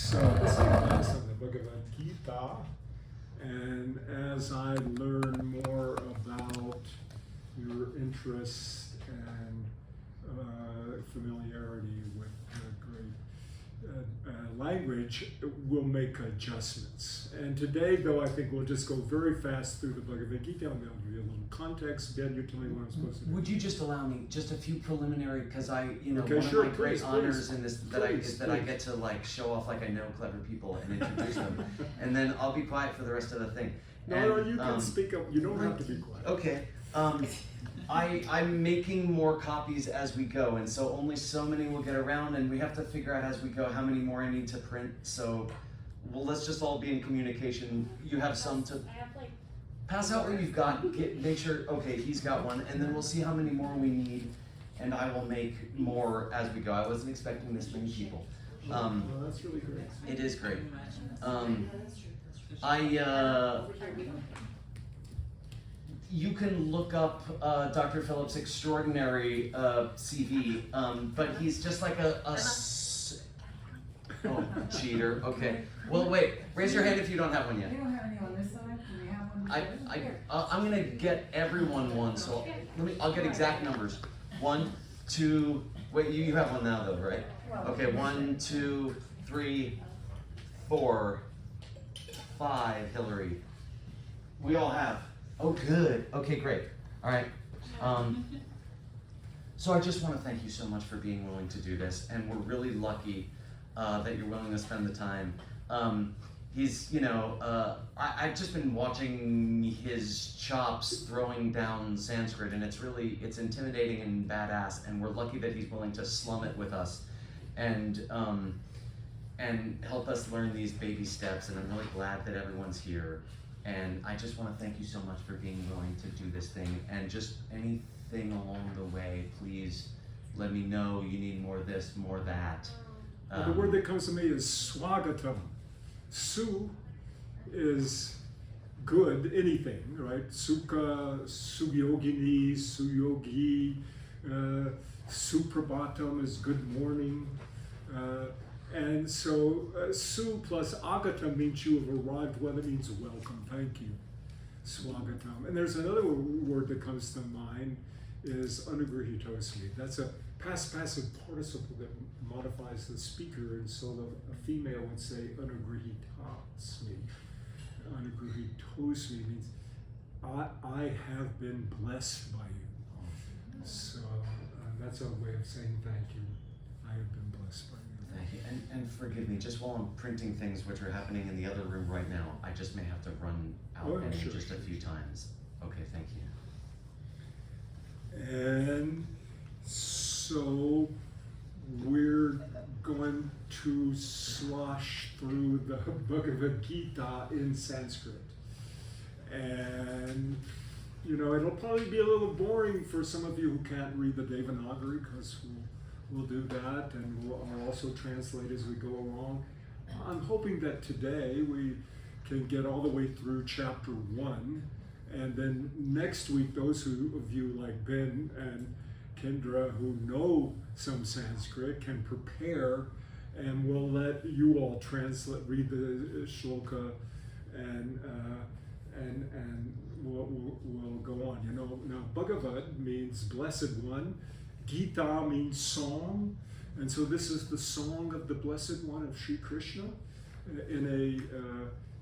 So this is a class on the Bhagavad Gita, and as I learn more about your interest and familiarity with great language, we'll make adjustments. And today, though, I think we'll just go very fast through the Bhagavad Gita. I'm going to give you a little context. Ben, you tell me what I'm supposed to do. Would you just allow me just a few preliminary, because Okay, one sure, of my great please, honors in this please. I get to like show off like I know clever people and introduce them, and then I'll be quiet for the rest of the thing. No, you can speak up. You don't have to be quiet. Okay. I'm making more copies as we go, and so only so many will get around, and we have to figure out as we go how many more I need to print. So, well, let's just all be in communication. You have some to pass out what you've got. Make sure. Okay, he's got one, and then we'll see how many more we need, and I will make more as we go. I wasn't expecting this many people. Well, that's really great. It is great. You can look up Dr. Phillips' extraordinary CV, but he's just like oh, cheater. Okay. Well, wait. Raise your hand if you don't have one yet. We don't have any on this side. Do we have one? I'm gonna get everyone one. So I'll get exact numbers. 1, 2. Wait, you have one now though, right? Okay. 1, 2, 3, 4, 5. Hillary. We all have. Oh, good. Okay, great. All right. So I just want to thank you so much for being willing to do this, and we're really lucky that you're willing to spend the time. I've just been watching his chops throwing down Sanskrit, and it's intimidating and badass, and we're lucky that he's willing to slum it with us, and help us learn these baby steps, and I'm really glad that everyone's here. And I just want to thank you so much for being willing to do this thing. And just anything along the way, please let me know. You need more of this, more of that. The word that comes to me is swagatam. Su is good, anything, right? Sukha, suyogini, suyogi, suprabhatam is good morning. And so, su plus agata means you have arrived well. It means welcome, thank you. Swagatam. And there's another word that comes to mind is anugrahitosmi. That's a past passive participle that modifies the speaker, and so a female would say anugrahitasmi. Anugrahitosmi means I have been blessed by you. So that's a way of saying thank you. I have been blessed by you. Thank you. And forgive me, just while I'm printing things which are happening in the other room right now, I just may have to run out just a few times. Okay, thank you. And so we're going to slosh through the Bhagavad Gita in Sanskrit. And, it'll probably be a little boring for some of you who can't read the Devanagari, because we'll do that, and I'll also translate as we go along. I'm hoping that today we can get all the way through chapter 1, and then next week, those of you like Ben and Kendra who know some Sanskrit can prepare, and we'll let you all read the shloka, and we'll go on. Now Bhagavad means blessed one. Gita means song, and so this is the song of the Blessed One of Sri Krishna in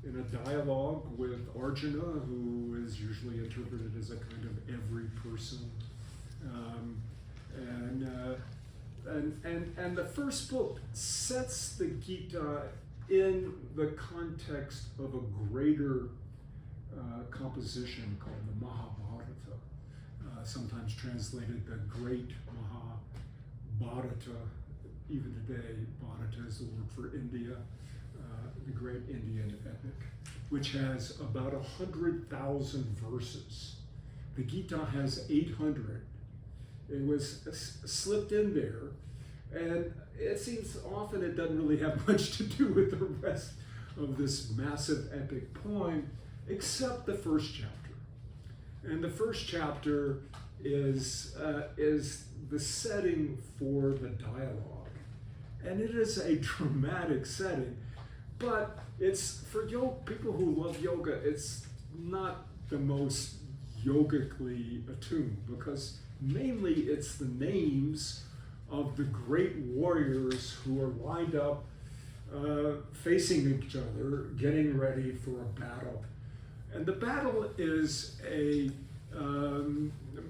a dialogue with Arjuna, who is usually interpreted as a kind of every person. And the first book sets the Gita in the context of a greater composition called the Mahabharata. Sometimes translated the Great Mahabharata. Even today, Bharata is the word for India, the Great Indian epic, which has about 100,000 verses. The Gita has 800. It was slipped in there, and it seems often it doesn't really have much to do with the rest of this massive epic poem, except the first chapter. And the first chapter is the setting for the dialogue. And it is a dramatic setting. But it's for people who love yoga, it's not the most yogically attuned, because mainly it's the names of the great warriors who are lined up facing each other, getting ready for a battle. And the battle is a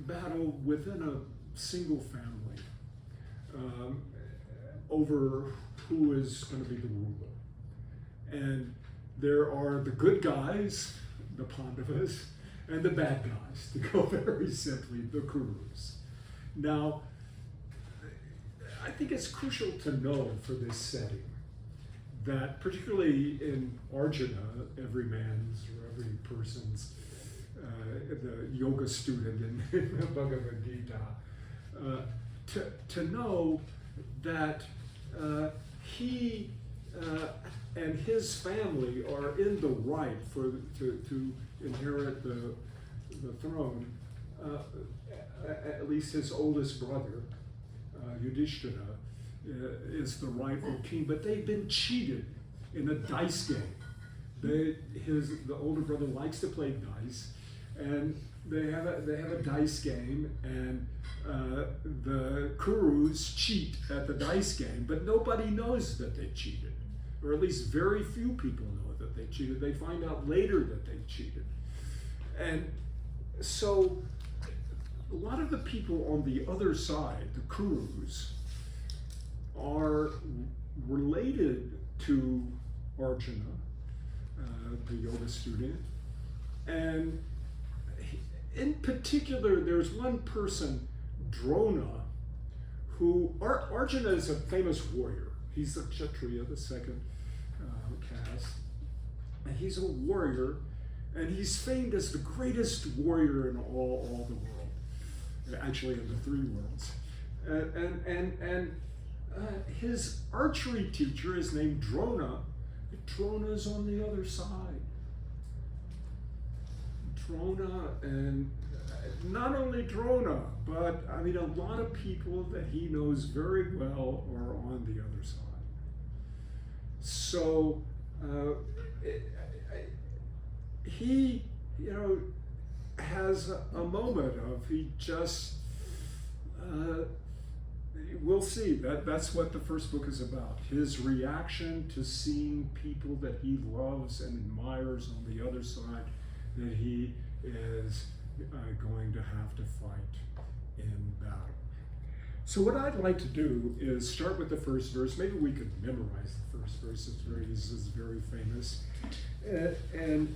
battle within a single family over who is going to be the ruler. And there are the good guys, the Pandavas, and the bad guys, to go very simply, the Kurus. Now, I think it's crucial to know for this setting that, particularly in Arjuna, every man's or every person's, the yoga student in the Bhagavad Gita, to know that he and his family are in the right to inherit the throne. At least his oldest brother, Yudhishthira, is the rightful king, but they've been cheated in a dice game. The older brother likes to play dice, and they have a dice game, and the Kurus cheat at the dice game, but nobody knows that they cheated, or at least very few people know that they cheated. They find out later that they cheated. And so a lot of the people on the other side, the Kurus, are related to Arjuna, the yoga student, and in particular, there's one person, Drona, who Arjuna is a famous warrior. He's the Kshatriya, the second caste, and he's a warrior, and he's famed as the greatest warrior in all the world, actually in the three worlds. And his archery teacher is named Drona. Drona's on the other side. Drona, and not only Drona, but I mean a lot of people that he knows very well are on the other side. So he, has a moment of he just. We'll see. That's what the first book is about. His reaction to seeing people that he loves and admires on the other side that he is going to have to fight in battle. So what I'd like to do is start with the first verse. Maybe we could memorize the first verse. This is very famous. And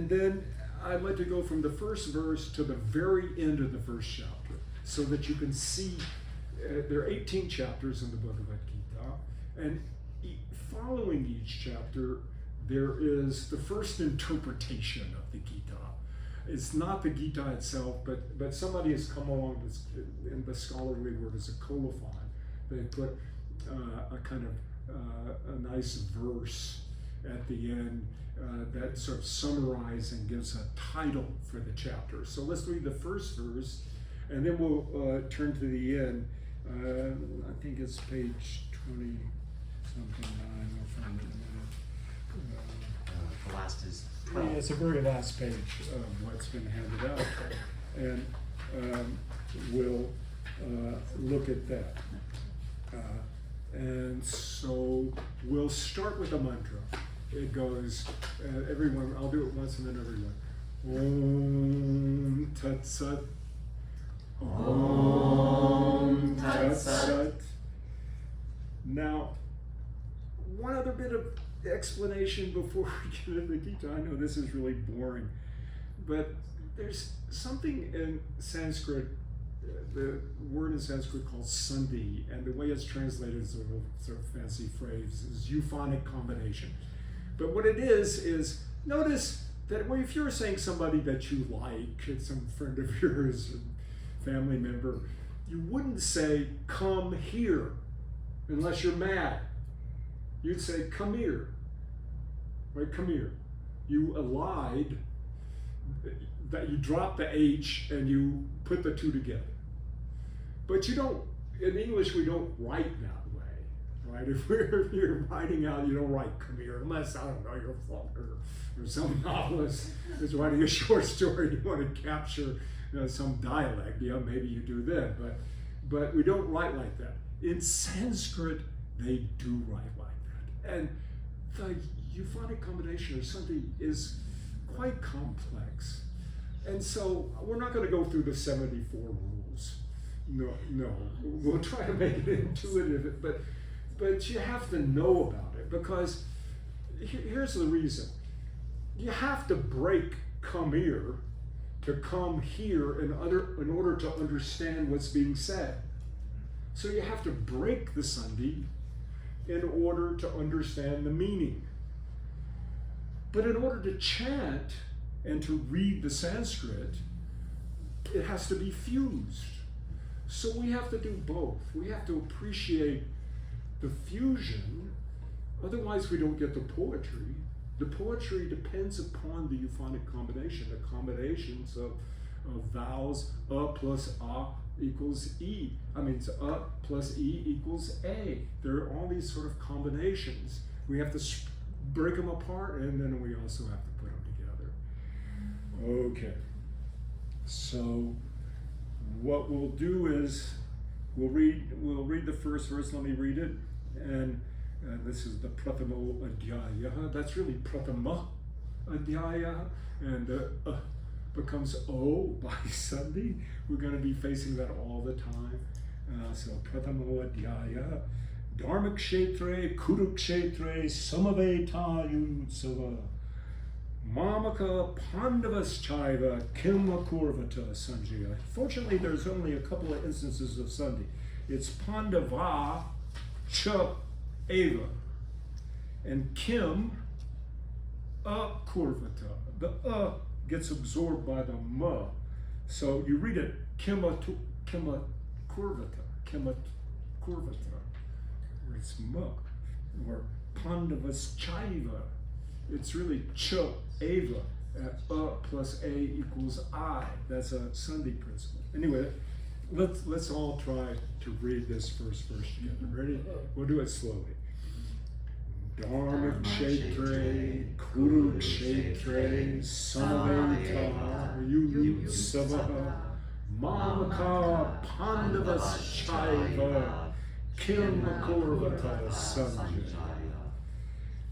then I'd like to go from the first verse to the very end of the first chapter so that you can see there are 18 chapters in the Bhagavad Gita, and following each chapter, there is the first interpretation of the Gita. It's not the Gita itself, but somebody has come along with, in the scholarly word, as a colophon. They put a kind of a nice verse at the end that sort of summarizes and gives a title for the chapter. So let's read the first verse, and then we'll turn to the end. I think it's page 20 something 9. I'll find it in a minute. The last is 12. Yeah, it's the very last page of what's been handed out, and we'll look at that. And so we'll start with a mantra. It goes, everyone, I'll do it once and then everyone. Om Tat Sat. Om Tat Sat. Now, one other bit of explanation before we get into the Gita. I know this is really boring, but there's something in Sanskrit, the word in Sanskrit called sandhi, and the way it's translated is a sort of fancy phrase, is euphonic combination. But what it is notice that if you're saying somebody that you like, some friend of yours, family member, you wouldn't say, come here, unless you're mad. You'd say, come here, right, come here. You allied, that you drop the H and you put the two together. But you don't, in English we don't write that way, right? If you're writing out, you don't write come here, unless, I don't know, you're a Faulkner or some novelist is writing a short story, you want to capture some dialect, maybe you do then, but we don't write like that. In Sanskrit, they do write like that. And the euphonic combination or Sandhi is quite complex. And so we're not going to go through the 74 rules. No, we'll try to make it intuitive, but you have to know about it, because here's the reason. You have to break come here to come here in order to understand what's being said. So you have to break the Sandhi in order to understand the meaning. But in order to chant and to read the Sanskrit, it has to be fused. So we have to do both. We have to appreciate the fusion, otherwise we don't get the poetry. The poetry depends upon the euphonic combination, the combinations of vowels, plus a equals e. It's a plus e equals a. There are all these sort of combinations. We have to break them apart, and then we also have to put them together. Okay, so what we'll do is we'll read the first verse. Let me read it. And this is the Prathamo Adhyaya. That's really Prathama Adhyaya, and becomes O by Sandhi. We're going to be facing that all the time. So Prathamo Adhyaya, Dharmakshetre, Kurukshetre, Samaveta Yutsava, Mamaka Pandavaschaiva, Kilma Kurvata Sanjaya. Fortunately, there's only a couple of instances of Sandhi. It's Pandava Cha Eva, and Kim Kurvata. The gets absorbed by the ma, so you read it Kima Kurvata, where it's ma, or Pandavaschaiva. It's really Cha Eva. Plus A equals I. That's a Sandhi principle. Anyway, let's all try to read this first verse together. Ready? We'll do it slowly. Dharma Kshetre, Kuru Kshetre, Samaveta, Yutsavaha, Mamaka Pandavaschaiva, Kilmakurvata Sanjaya.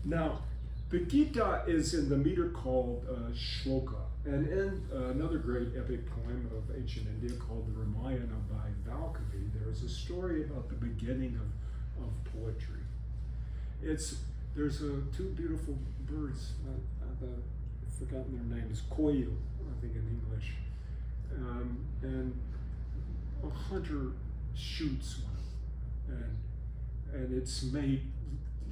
Now, the Gita is in the meter called Shloka, and in another great epic poem of ancient India called the Ramayana by Valkavi, there's a story about the beginning of poetry. There's two beautiful birds, I've forgotten their names, koil, I think in English, and a hunter shoots one, and its mate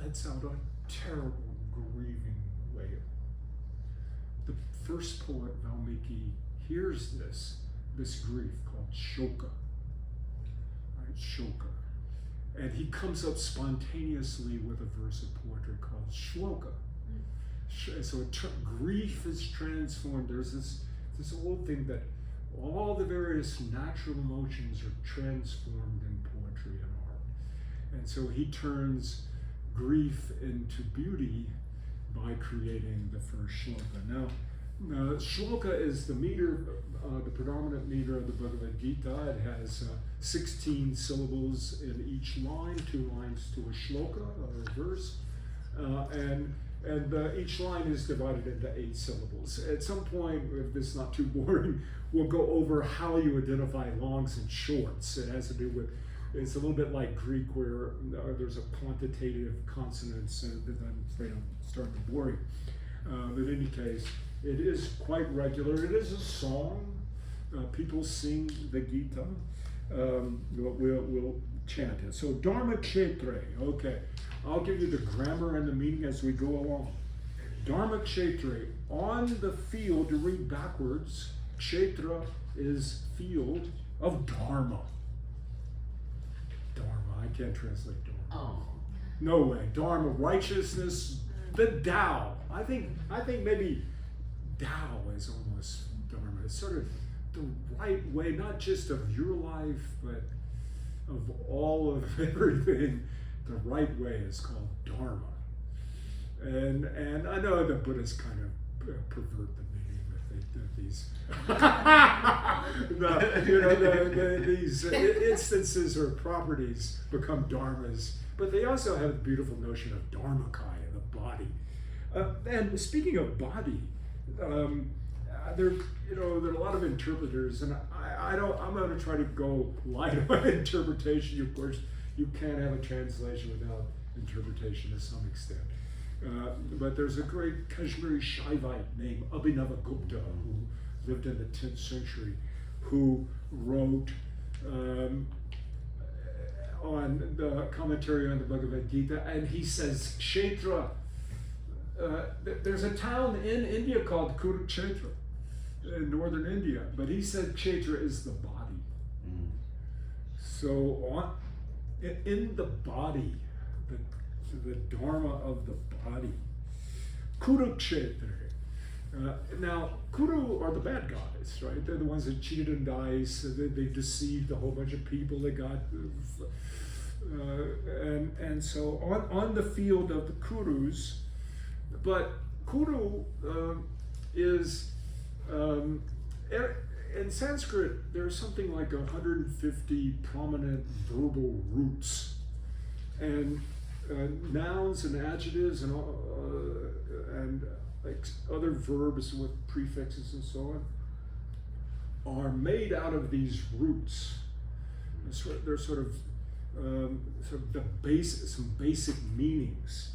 lets out a terrible grieving wail. The first poet, Valmiki, hears this grief called shoka, right? Shoka. And he comes up spontaneously with a verse of poetry called shloka. So grief is transformed. There's this old thing that all the various natural emotions are transformed in poetry and art. And so he turns grief into beauty by creating the first shloka. Now, shloka is the meter, the predominant meter of the Bhagavad Gita. It has 16 syllables in each line, 2 lines to a shloka, or a verse, and each line is divided into 8 syllables. At some point, if this is not too boring, we'll go over how you identify longs and shorts. It has to do with, it's a little bit like Greek, where there's a quantitative consonants, and then they don't start to bore you. But in any case, it is quite regular. It is a song. People sing the Gita. We'll chant it. So Dharma Kshetre. Okay, I'll give you the grammar and the meaning as we go along. Dharma Kshetre. On the field, to read backwards, Kshetra is field of Dharma. Dharma, I can't translate Dharma. Oh. No way. Dharma, righteousness, the Tao. I think maybe Tao is almost Dharma. It's sort of the right way, not just of your life, but of all of everything, the right way is called Dharma. And I know the Buddhists kind of pervert the meaning that these these instances or properties become dharmas, but they also have the beautiful notion of dharmakaya, the body. And speaking of body, there are a lot of interpreters, and I'm going to try to go light on interpretation. Of course, you can't have a translation without interpretation to some extent. But there's a great Kashmiri Shaivite named Abhinavagupta who lived in the 10th century, who wrote on the commentary on the Bhagavad Gita, and he says, Kshetra, there's a town in India called Kurukshetra, in northern India, but he said Kshetra is the body. So in the body, the Dharma of the body, Kurukshetra. Now, Kuru are the bad guys, right? They're the ones that cheated on dice, they deceived a whole bunch of people, they got, and so on the field of the Kurus, but Kuru is, in Sanskrit, there's something like 150 prominent verbal roots, and nouns and adjectives and like other verbs with prefixes and so on are made out of these roots. They're sort of the some basic meanings,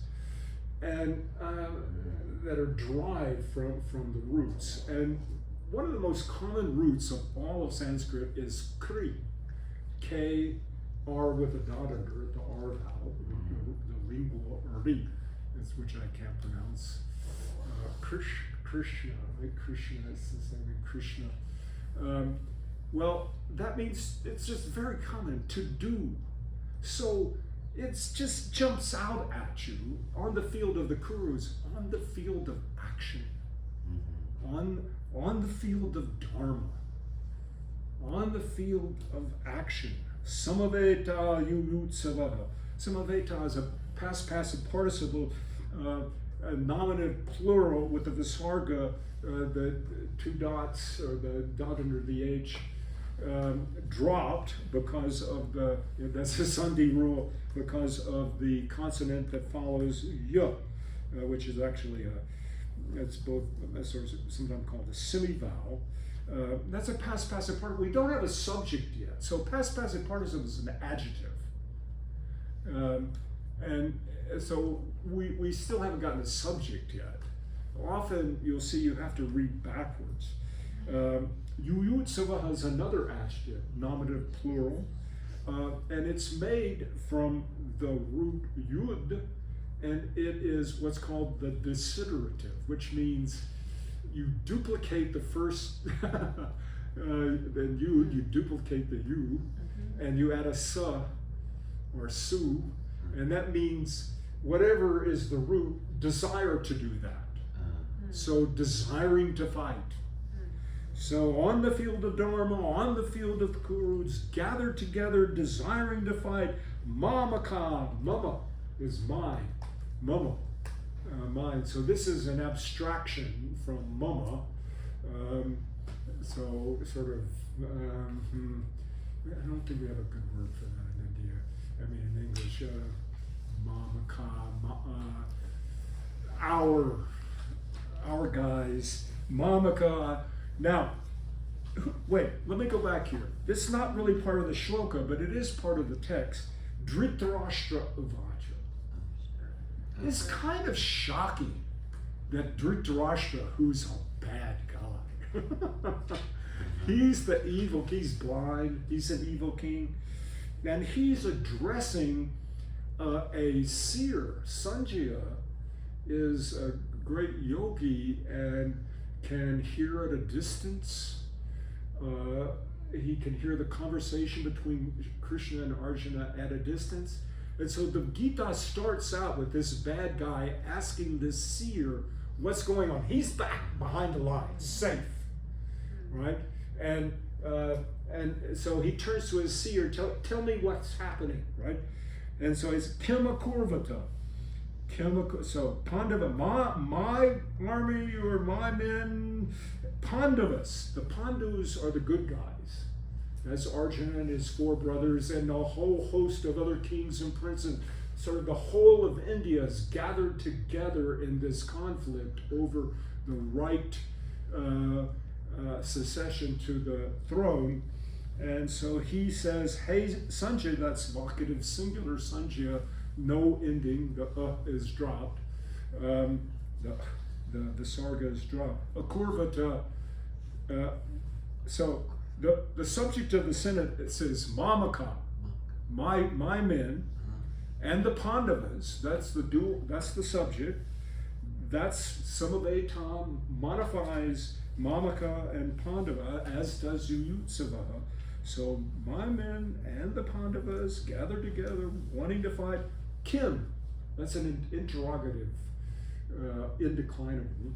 and that are derived from the roots. And one of the most common roots of all of Sanskrit is Kri, K-R with a dot under it, the R vowel, the lingual Ri, which I can't pronounce. Krishna, right? Krishna, it's the same as Krishna. Well, that means it's just very common to do. So it just jumps out at you on the field of the Kurus, on the field of action, on the field of Dharma, on the field of action. Samaveta yuyutsavaha. Samaveta is a past passive participle, a nominative plural with the visarga, the two dots or the dot under the H, dropped because of that's a Sandhi rule, because of the consonant that follows y, which is actually it's both, sometimes called a semivowel. That's a past passive participle. We don't have a subject yet, so past passive participle is an adjective. And so we still haven't gotten a subject yet. Often you'll see you have to read backwards. Yuyutsava has another adjective, nominative plural, and it's made from the root yud, and it is what's called the desiderative, which means you duplicate the first, then yud, you duplicate the u, and you add a sa or su, and that means whatever is the root, desire to do that. So desiring to fight. So on the field of Dharma, on the field of the Kurus, gathered together, desiring to fight. Mamaka, mama is mine, mama, mine. So this is an abstraction from mama. So sort of, I don't think we have a good word for that in India. I mean in English, mamaka, our guys, mamaka. Now, wait, let me go back here. This is not really part of the shloka, but it is part of the text. Dhritarashtra Uvacha. It's kind of shocking that Dhritarashtra, who's a bad guy, he's the evil, he's blind, he's an evil king, and he's addressing a seer. Sanjaya is a great yogi and can hear at a distance. He can hear the conversation between Krishna and Arjuna at a distance. And so the Gita starts out with this bad guy asking this seer what's going on. He's back behind the lines, safe, right? And so he turns to his seer, tell me what's happening, right? And so it's Kimakurvata. So Pandava, my army or my men, Pandavas. The Pandus are the good guys. That's Arjuna and his 4 brothers and a whole host of other kings and princes. Sort of the whole of India is gathered together in this conflict over the right succession to the throne. And so he says, hey, Sanjay, that's vocative singular Sanjaya, no ending, the is dropped. The sarga is dropped. Akurvata, so the subject of the Senate, it says Mamaka, my men, and the Pandavas, that's the dual, that's the subject. That's Samavetam modifies Mamaka and Pandava, as does Yuyutsavaha. So my men and the Pandavas gather together, wanting to fight Kim. That's an interrogative, indeclinable.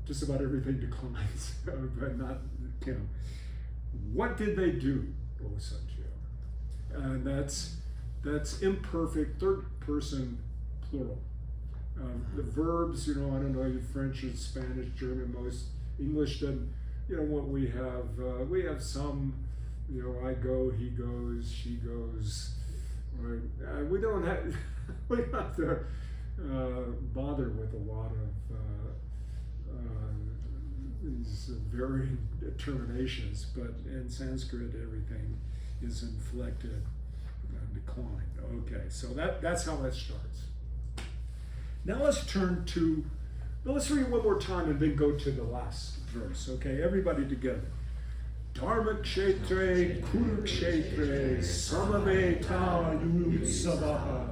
Just about everything declines, but not Kim. What did they do, O Sanjaya? And that's imperfect, third person plural. The verbs, I don't know, French and Spanish, German, most English doesn't. What we have some, I go, he goes, she goes. We don't have to bother with a lot of these varying terminations, but in Sanskrit everything is inflected and declined. Okay, so that's how that starts. Now let's let's read one more time and then go to the last verse. Okay, everybody together. Dharma kshetre kurukshetre samaveta yutsavaha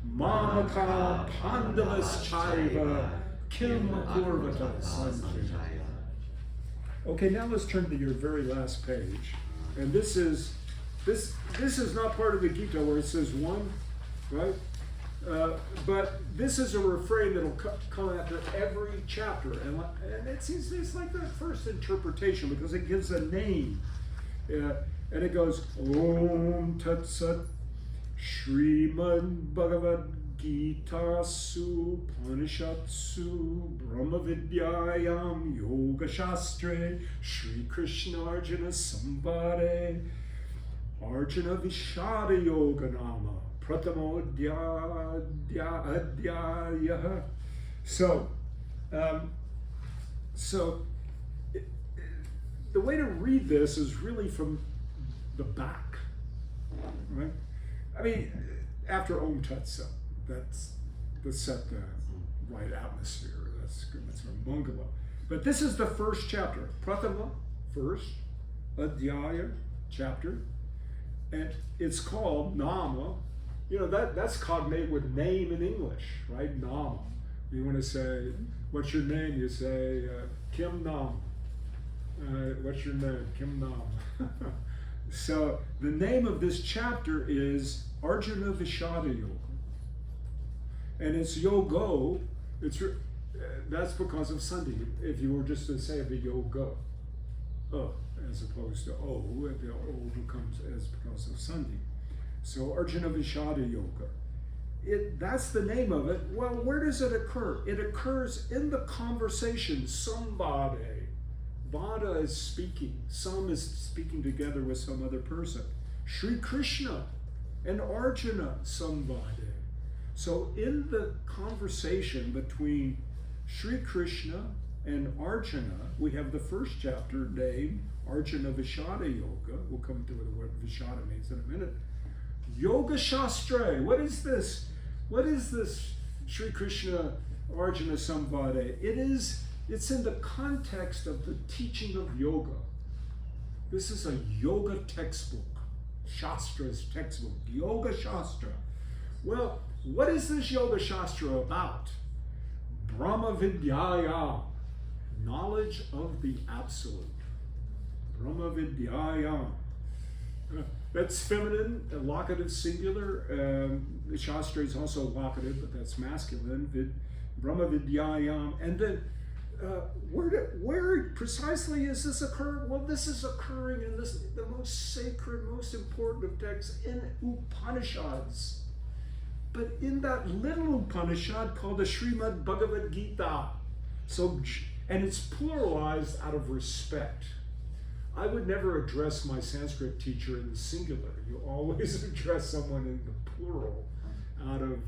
mamaka pandavas chaiva kim kurvata sanjaya. Okay, now let's turn to your very last page. And this is not part of the Gita where it says 1, right? But this is a refrain that'll come after every chapter, and it seems it's like the first interpretation because it gives a name, and it goes Om Tat Sat Srimad Bhagavad Gita Su Upanishatsu Brahma Vidyayam Yoga Shastre Shri Krishna Arjuna Samvade Arjuna Vishada Yoga Nama Pratamo Adhyaya. So the way to read this is really from the back, right? I mean, after Om Tat Sat, that's set the right atmosphere. That's good. That's from Bhagavad. But this is the first chapter. Pratama, first. Adhyaya, chapter. And it's called Nama. That's cognate with name in English, right? Nama. You want to say, what's your name? You say, Kim Nam. What's your name? Kim Nam. So the name of this chapter is Arjuna Vishada Yoga. And it's yogo, that's because of Sandhi. If you were just to say the yoga, as opposed to the O becomes as because of Sandhi. So Arjuna Vishada Yoga. That's the name of it. Well, where does it occur? It occurs in the conversation, somebody. Vada is speaking. Some is speaking together with some other person. Sri Krishna and Arjuna, somebody. So in the conversation between Sri Krishna and Arjuna, we have the first chapter named Arjuna Vishada Yoga. We'll come to what Vishada means in a minute. Yoga Shastra. What is this? What is this Sri Krishna Arjuna Samvade? It's in the context of the teaching of yoga. This is a yoga textbook. Shastra's textbook. Yoga Shastra. Well, what is this Yoga Shastra about? Brahma Vidyaya, knowledge of the Absolute. Brahma Vidyaya. That's feminine, locative singular. The Shastra is also locative, but that's masculine. Brahma Vidyayam. And then where precisely is this occurring? Well, this is occurring in the most sacred, most important of texts in Upanishads. But in that little Upanishad called the Srimad Bhagavad Gita. So, and it's pluralized out of respect. I would never address my Sanskrit teacher in the singular. You always address someone in the plural out of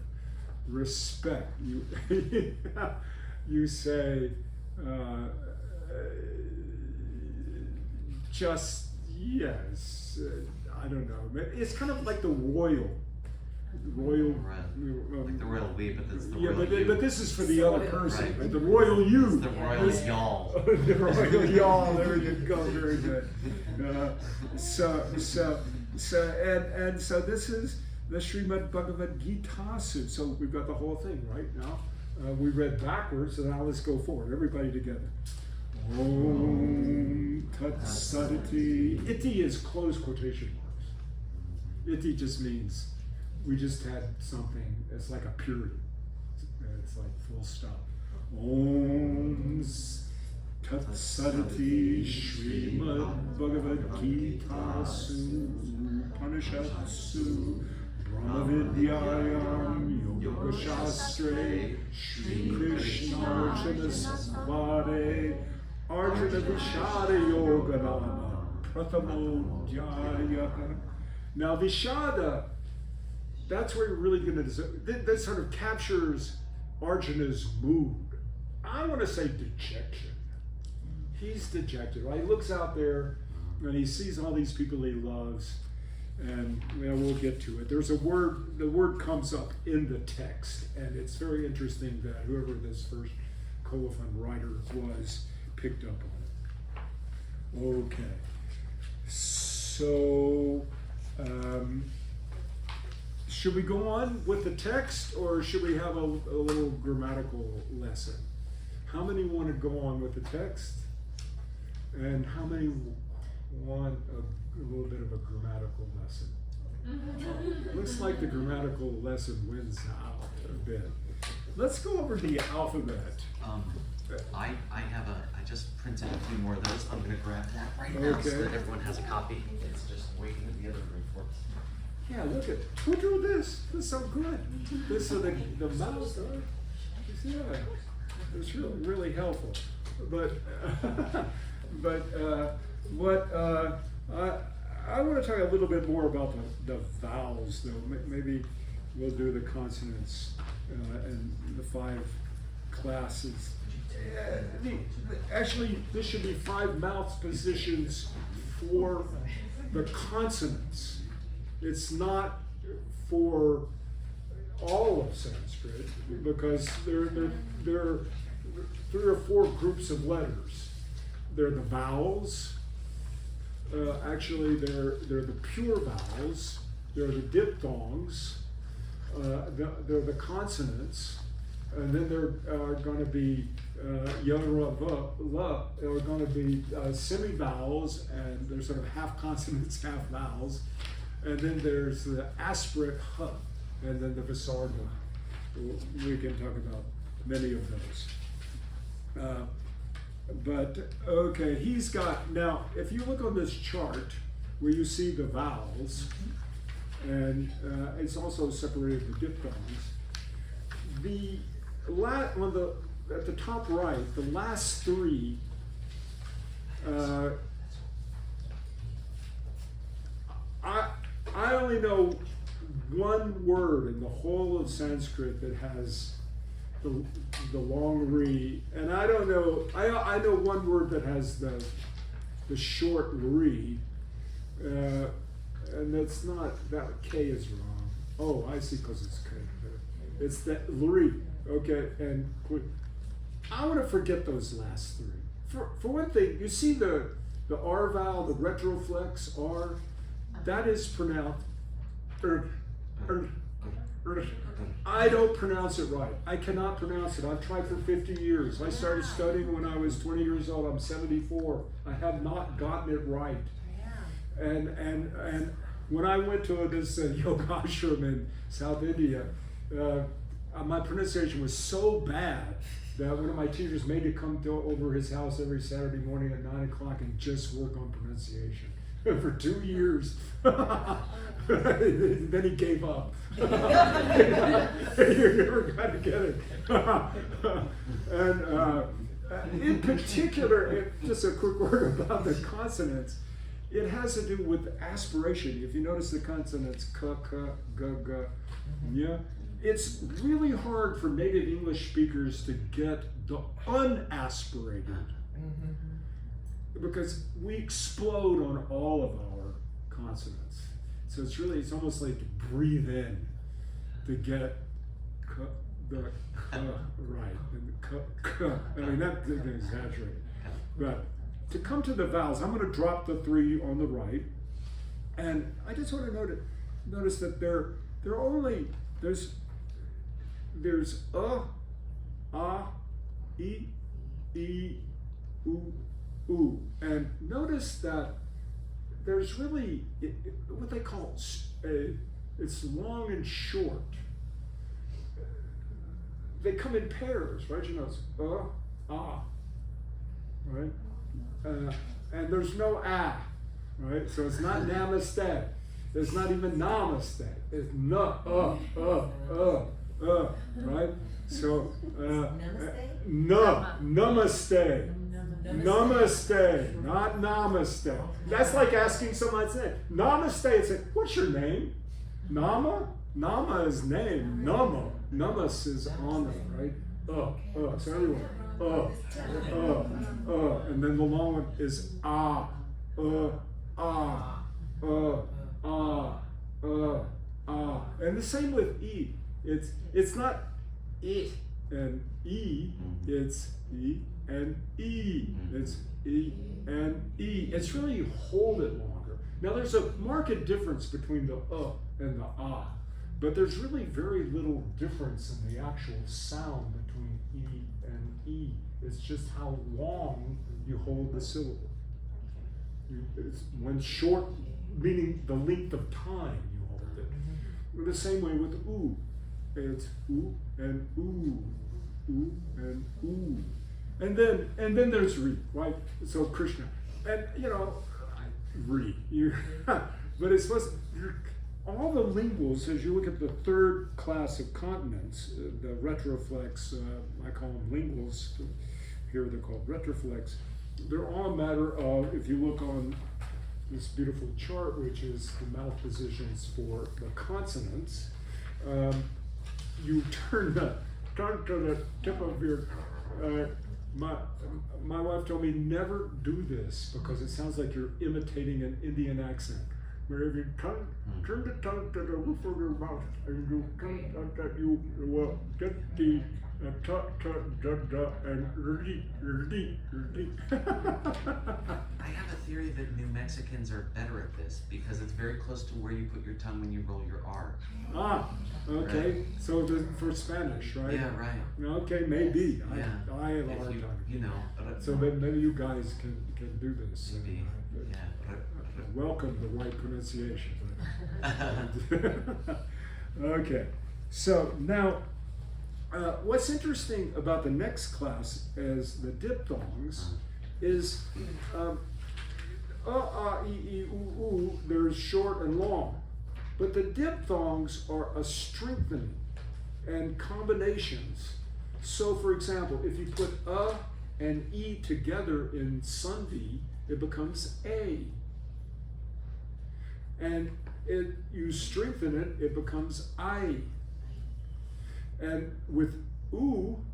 respect. You say, just yes. I don't know. It's kind of like the royal. Like the royal we, but that's the yeah, royal but this is for the other person. Right. Right? The royal you. It's the royal y'all. The royal y'all. There you go. Very good. So this is the Srimad Bhagavad Gita. So we've got the whole thing right now. We read backwards, so now let's go forward. Everybody together. Om Tat Saditi. Iti is closed quotation marks. Iti just means we just had something. It's like a period. It's like full stop. Om Tat Saditi Srimad Bhagavad Gita Su Upanishadsu Brahmavidyayam Yoga Shastre Shri Krishna Arjuna Samvade Arjuna Vishada Yoganama Prathamo Dhyaya. Now Vishada, that's where you're really going to, that sort of captures Arjuna's mood. I want to say dejection. He's dejected, right? He looks out there and he sees all these people he loves. And we'll get to it. There's a word, the word comes up in the text, and it's very interesting that whoever this first colophon writer was picked up on it. Okay. So, should we go on with the text, or should we have a little grammatical lesson? How many want to go on with the text? And how many want a little bit of a grammatical lesson? Looks like the grammatical lesson wins out a bit. Let's go over the alphabet. I just printed a few more of those. I'm gonna grab that right now so that everyone has a copy. It's just waiting in the other room for us. Yeah, look at, who drew this? This is so good. This is the mouse, yeah, it's really helpful. But I want to talk a little bit more about the vowels, though. Maybe we'll do the consonants and the 5 classes. Actually, this should be 5 mouth positions for the consonants. It's not for all of Sanskrit, because there are 3 or 4 groups of letters. They're the vowels. Actually, they're the pure vowels. They're the diphthongs. They're the consonants, and then there are going to be ya, ra, va, la. There are going to be semivowels, and there's sort of half consonants, half vowels. And then there's the aspirate h, and then the visarga. We can talk about many of those. But okay, he's got, now if you look on this chart where you see the vowels, and it's also separated the diphthongs, at the top right, the last 3 I only know one word in the whole of Sanskrit that has the long re, and I don't know. I know one word that has the short re, and that's not, that K is wrong. Oh, I see, because it's K. It's that re. Okay, and I want to forget those last 3. For one thing, you see the R vowel, the retroflex R, that is pronounced I don't pronounce it right. I cannot pronounce it. I've tried for 50 years. I started studying when I was 20 years old. I'm 74. I have not gotten it right. And when I went to this yoga ashram in South India, my pronunciation was so bad that one of my teachers made me come over his house every Saturday morning at 9 o'clock and just work on pronunciation for 2 years. Then he gave up. You never got to get it. And in particular, just a quick word about the consonants. It has to do with aspiration. If you notice the consonants, k, k, g, g, nya, it's really hard for native English speakers to get the unaspirated, because we explode on all of our consonants. So it's almost like to breathe in to get k, the k right, and the k, k. I mean, that's exaggerated. But to come to the vowels, I'm going to drop the 3 on the right, and I just want to notice that there's a, e, u, and notice that there's really what they call it's long and short. They come in pairs, right? You know, it's right? And there's no right? So it's not namaste. It's not even namaste. It's right? So namaste. Namaste, not namaste. That's like asking someone's name. Namaste, it's like, what's your name? Nama? Nama is name. Nama. Namas is honor, right? So anyway, and then the long one is and the same with e. It's not it and e. It's e and e. It's e and e. It's really you hold it longer. Now there's a marked difference between the and the but there's really very little difference in the actual sound between e and e. It's just how long you hold the syllable. It's when short, meaning the length of time you hold it. The same way with oo. It's oo and oo, oo and oo. And then there's re, right? So Krishna. And re. But it's supposed to, all the linguals, as you look at the 3rd class of continents, the retroflex, I call them linguals, here they're called retroflex, they're all a matter of, if you look on this beautiful chart, which is the mouth positions for the consonants, you turn to the tip of your, my wife told me never do this because it sounds like you're imitating an Indian accent. Where if you turn the tongue to the roof of your mouth and you will get the and I have a theory that New Mexicans are better at this because it's very close to where you put your tongue when you roll your R. Okay. Right. So for Spanish, right? Yeah, right. Okay, maybe. Yeah. I have a hard time. So then maybe you guys can do this. Maybe. Yeah. Welcome the right pronunciation. Okay. So now, what's interesting about the next class as the diphthongs is there's short and long. But the diphthongs are a strengthening and combinations. So for example, if you put and e together in Sandhi, it becomes a. And you strengthen it, it becomes I. And with oo,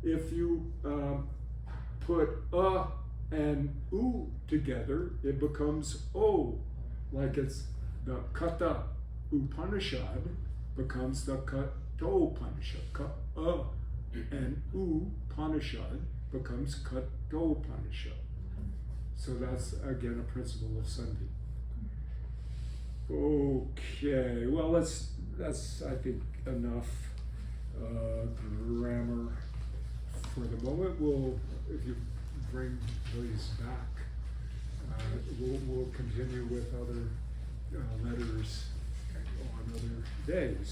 if you put and oo together, it becomes o. Like it's the Kata Upanishad becomes the Kathopanishad. Ka and Upanishad becomes Kathopanishad. So that's again a principle of Sandhi. Okay, well that's I think enough grammar for the moment. We'll, if you bring these back, we'll continue with other letters on other days.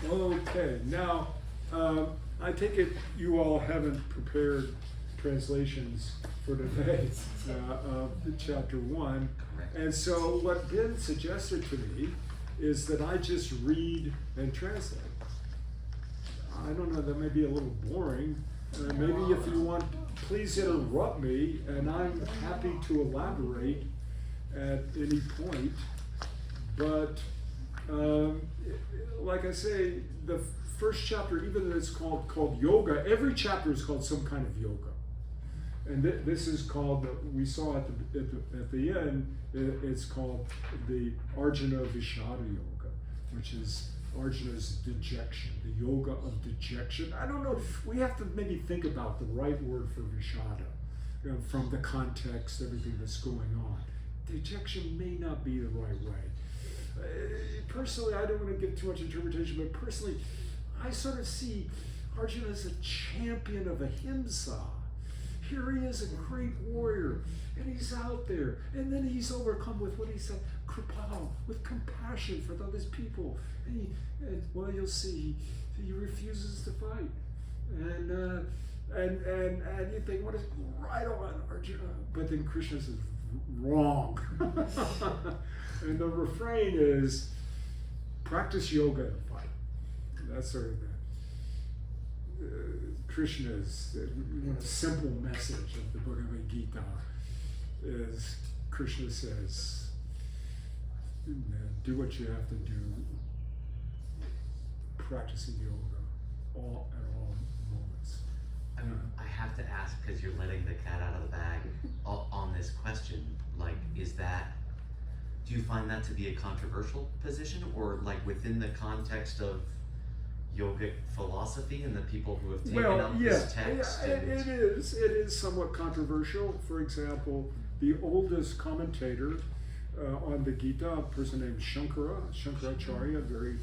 Okay, now, I take it you all haven't prepared translations for today of chapter 1. Correct. And so what Ben suggested to me is that I just read and translate. I don't know, that may be a little boring. Maybe if you want, please interrupt me, and I'm happy to elaborate at any point. But like I say, the first chapter, even though it's called yoga, every chapter is called some kind of yoga. And this is called, we saw at the end, it's called the Arjuna Vishada Yoga, which is Arjuna's dejection, the yoga of dejection. I don't know, we have to maybe think about the right word for Vishada, from the context, everything that's going on. Dejection may not be the right way. Personally, I don't want to give too much interpretation, but personally, I sort of see Arjuna as a champion of ahimsa. Here he is, a great warrior, and he's out there, and then he's overcome with what he said, kripal, with compassion for those people. And well, you'll see, he refuses to fight, and you think, what is right on, Arjuna? But then Krishna says, wrong. And the refrain is, practice yoga and fight. That's sort of Krishna's simple message of the Bhagavad Gita is, Krishna says, do what you have to do, practicing yoga at all moments. I mean, I have to ask, because you're letting the cat out of the bag on this question, like, do you find that to be a controversial position, or like within the context of yogic philosophy and the people who have taken up this text? It is somewhat controversial. For example, the oldest commentator on the Gita, a person named Shankaracharya, a very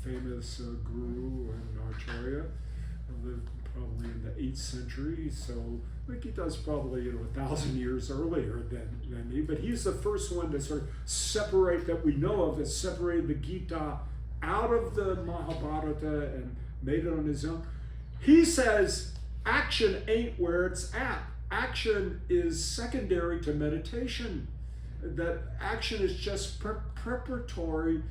famous guru and acharya, lived probably in the 8th century, so the Gita is probably 1,000 years earlier than me, but he's the first one to sort of separate, that we know of, that separated the Gita out of the Mahabharata and made it on his own. He says action ain't where it's at. Action is secondary to meditation. That action is just preparatory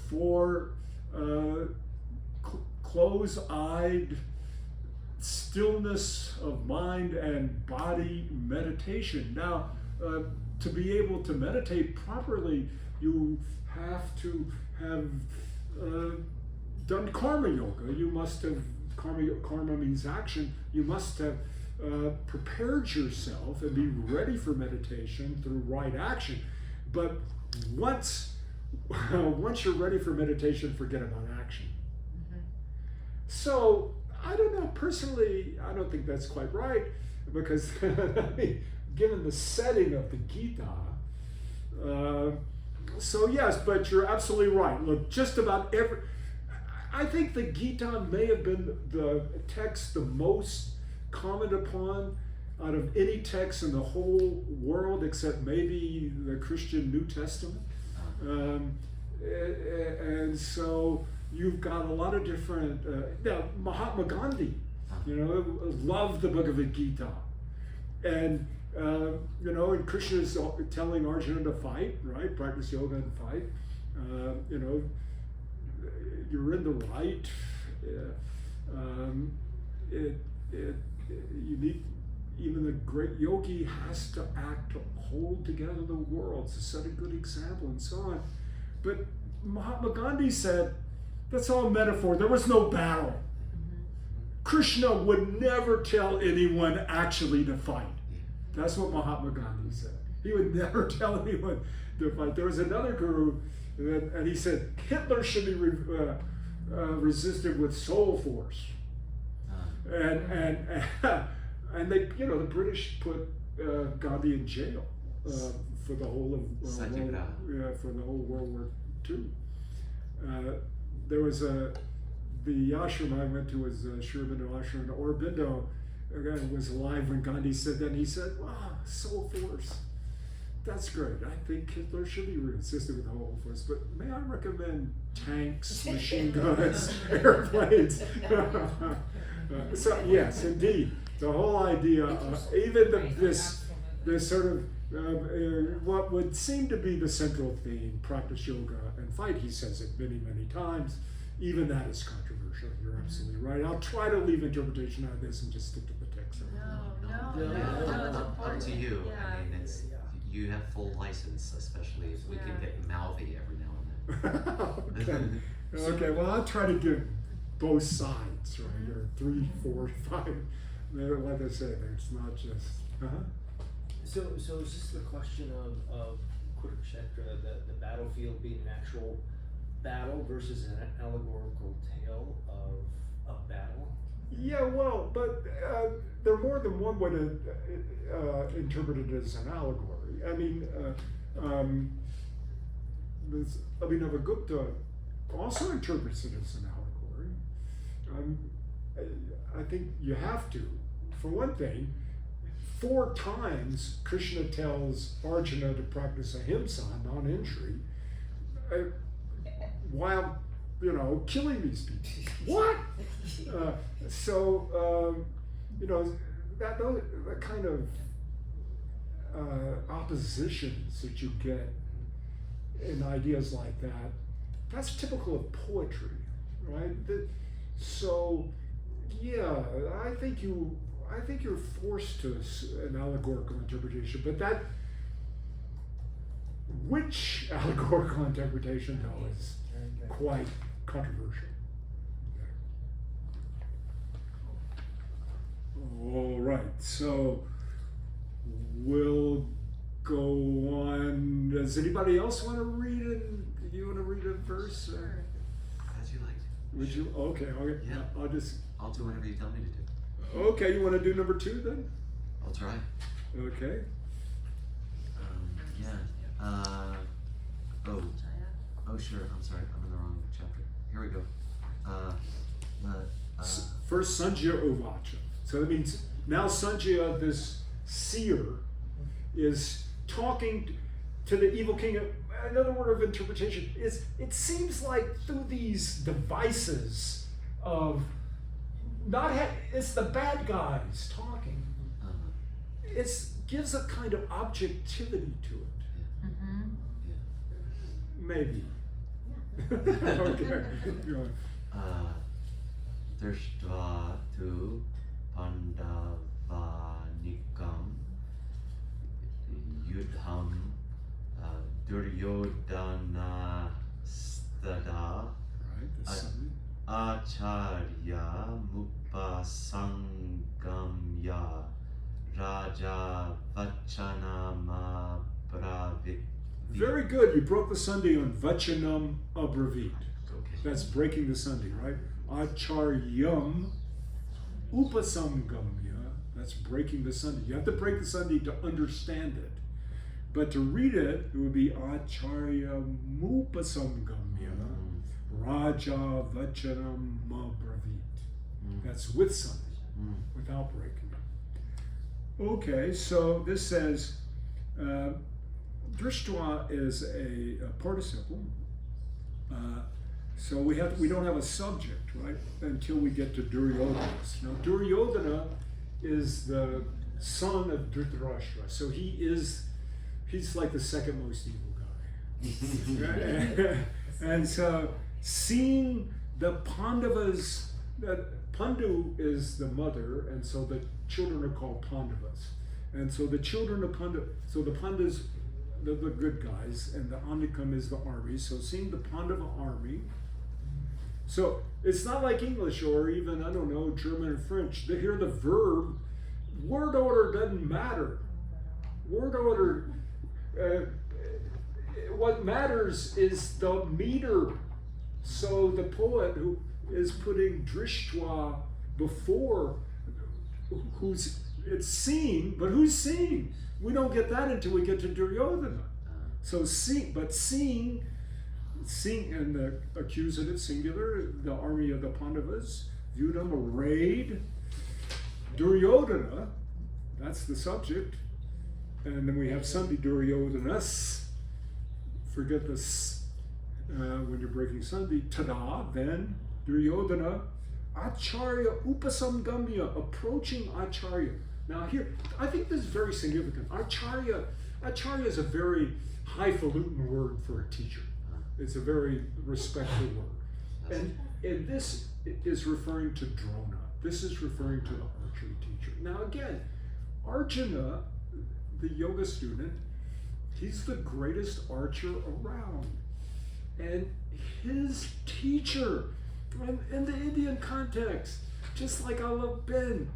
for close-eyed stillness of mind and body meditation. Now, to be able to meditate properly, you have to have done karma yoga. You must have, karma means action, you must have prepared yourself and be ready for meditation through right action. But once you're ready for meditation, forget about action. Mm-hmm. So, I don't know, personally, I don't think that's quite right, because given the setting of the Gita, so yes, but you're absolutely right. Look, just about I think the Gita may have been the text the most commented upon out of any text in the whole world, except maybe the Christian New Testament. And so you've got a lot of different, now Mahatma Gandhi, loved the Bhagavad Gita. And and Krishna is telling Arjuna to fight, right? Practice yoga and fight. You're in the right. You need, even the great yogi has to act to hold together the world, to set a good example, and so on. But Mahatma Gandhi said, that's all metaphor. There was no battle. Mm-hmm. Krishna would never tell anyone actually to fight. That's what Mahatma Gandhi said. He would never tell anyone to fight. There was another guru, and he said Hitler should be resisted with soul force. And they, the British put Gandhi in jail for the whole of for the whole World War II. There was the ashram I went to was Sri Aurobindo ashram, and Aurobindo was alive when Gandhi said that, and he said, wow, soul force. That's great. I think Hitler should be consistent with the whole force, but may I recommend tanks, machine guns, airplanes? So yes, indeed, the whole idea, even this sort of what would seem to be the central theme, practice yoga and fight. He says it many, many times. Even that is controversial. You're absolutely right. I'll try to leave interpretation out of this and just stick to the text. Up to you. Yeah. I mean, it's you have full license, especially if we can get mouthy every now and then. Okay. Okay. Well, I'll try to give both sides. Right. There are 3, 4, 5. Like I said, it's not just. So is this the question of Kurukshetra, the battlefield being an actual battle versus an allegorical tale of a battle? Yeah, well, but there are more than one way to interpret it as an allegory. I mean, Abhinavagupta also interprets it as an allegory. I think you have to. For one thing, 4 times Krishna tells Arjuna to practice ahimsa, non-injury, while killing these people. What? That kind of oppositions that you get in ideas like that, that's typical of poetry, right? So, yeah, I think you're forced to an allegorical interpretation, but which allegorical interpretation though is quite controversial. All right, so we'll go on. Does anybody else want to read it? You want to read a verse? As you like. Would you? Okay. Yeah. I'll do whatever you tell me to do. Okay, you want to do number 2 then? I'll try. Okay. Oh, sure. I'm sorry. I'm in the wrong chapter. Here we go. First, Sanjaya Uvacha. So that means now Sanjaya, this seer, is talking to the evil king. Another word of interpretation is it seems like through these devices of it's the bad guys talking. It gives a kind of objectivity to it. Maybe. Okay. Go on. Drishtva tu pandavanikam yudham duryodhana stada Right, that's something. acharya mupasangamya raja vachanama bravit. Very good. You broke the Sunday on Vachanam Abravit. Okay. That's breaking the Sunday, right? Acharyam Upasamgamya. That's breaking the Sunday. You have to break the Sunday to understand it. But to read it, it would be Acharya Mupasamgamya Raja Vachanam Abravit. That's with Sunday, without breaking it. Okay, so this says Drishtva is a participle. So we don't have a subject, right, until we get to Duryodhana. Now Duryodhana is the son of Dhritarashtra, so he's like the second most evil guy. And so seeing the Pandavas, Pandu is the mother, and so the children are called Pandavas. And so the children of Pandu, so the Pandavas, the good guys, and the Andikam is the army. So seeing the Pandava army, so it's not like English or even, I don't know, German and French. They hear the verb, word order doesn't matter. Word order, what matters is the meter. So the poet who is putting Drishtva before, it's seeing, but who's seeing? We don't get that until we get to Duryodhana. So seeing, and the accusative singular, the army of the Pandavas, Yudham arrayed. Duryodhana, that's the subject, And then we have Sandhi Duryodanas. Forget this when you're breaking Sandhi. Tada, then, Duryodhana. Acharya Upasamgamya, approaching Acharya. Now here, I think this is very significant. Acharya is a very highfalutin word for a teacher. It's a very respectful word. And this is referring to Drona. This is referring to the archery teacher. Now again, Arjuna, the yoga student, he's the greatest archer around. And his teacher, in the Indian context, just like I love Ben,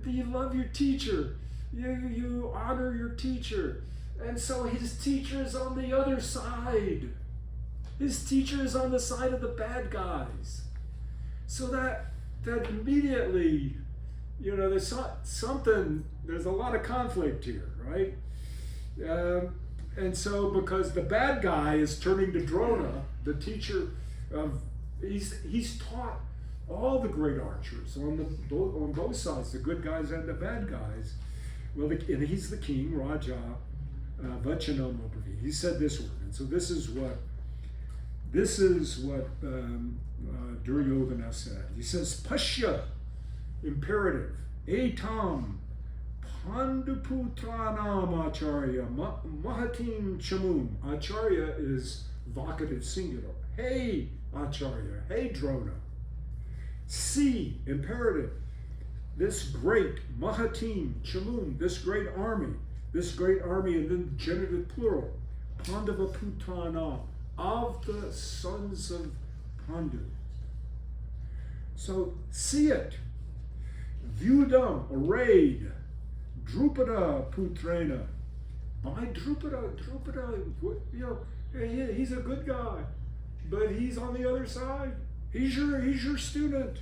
you love your teacher, you honor your teacher. And so his teacher is on the other side. His teacher is on the side of the bad guys. So that immediately, there's something, there's a lot of conflict here, right? And so because the bad guy is turning to Drona, the teacher of, he's taught all the great archers on both sides, the good guys and the bad guys. Well, and he's the king, Raja Vachanam Obravi. He said this word, and so this is what Duryodhana said. He says, Pashya, imperative, etam Panduputranam Acharya Mahatim Chamum. Acharya is vocative singular. Hey Acharya, hey Drona. See, imperative, this great Mahatim Chamum, this great army, and then genitive plural, Pandava Putranam, of the sons of Pandu. So see it, view them, arrayed, Drupada Putrena. By Drupada, he's a good guy, but he's on the other side. He's your student.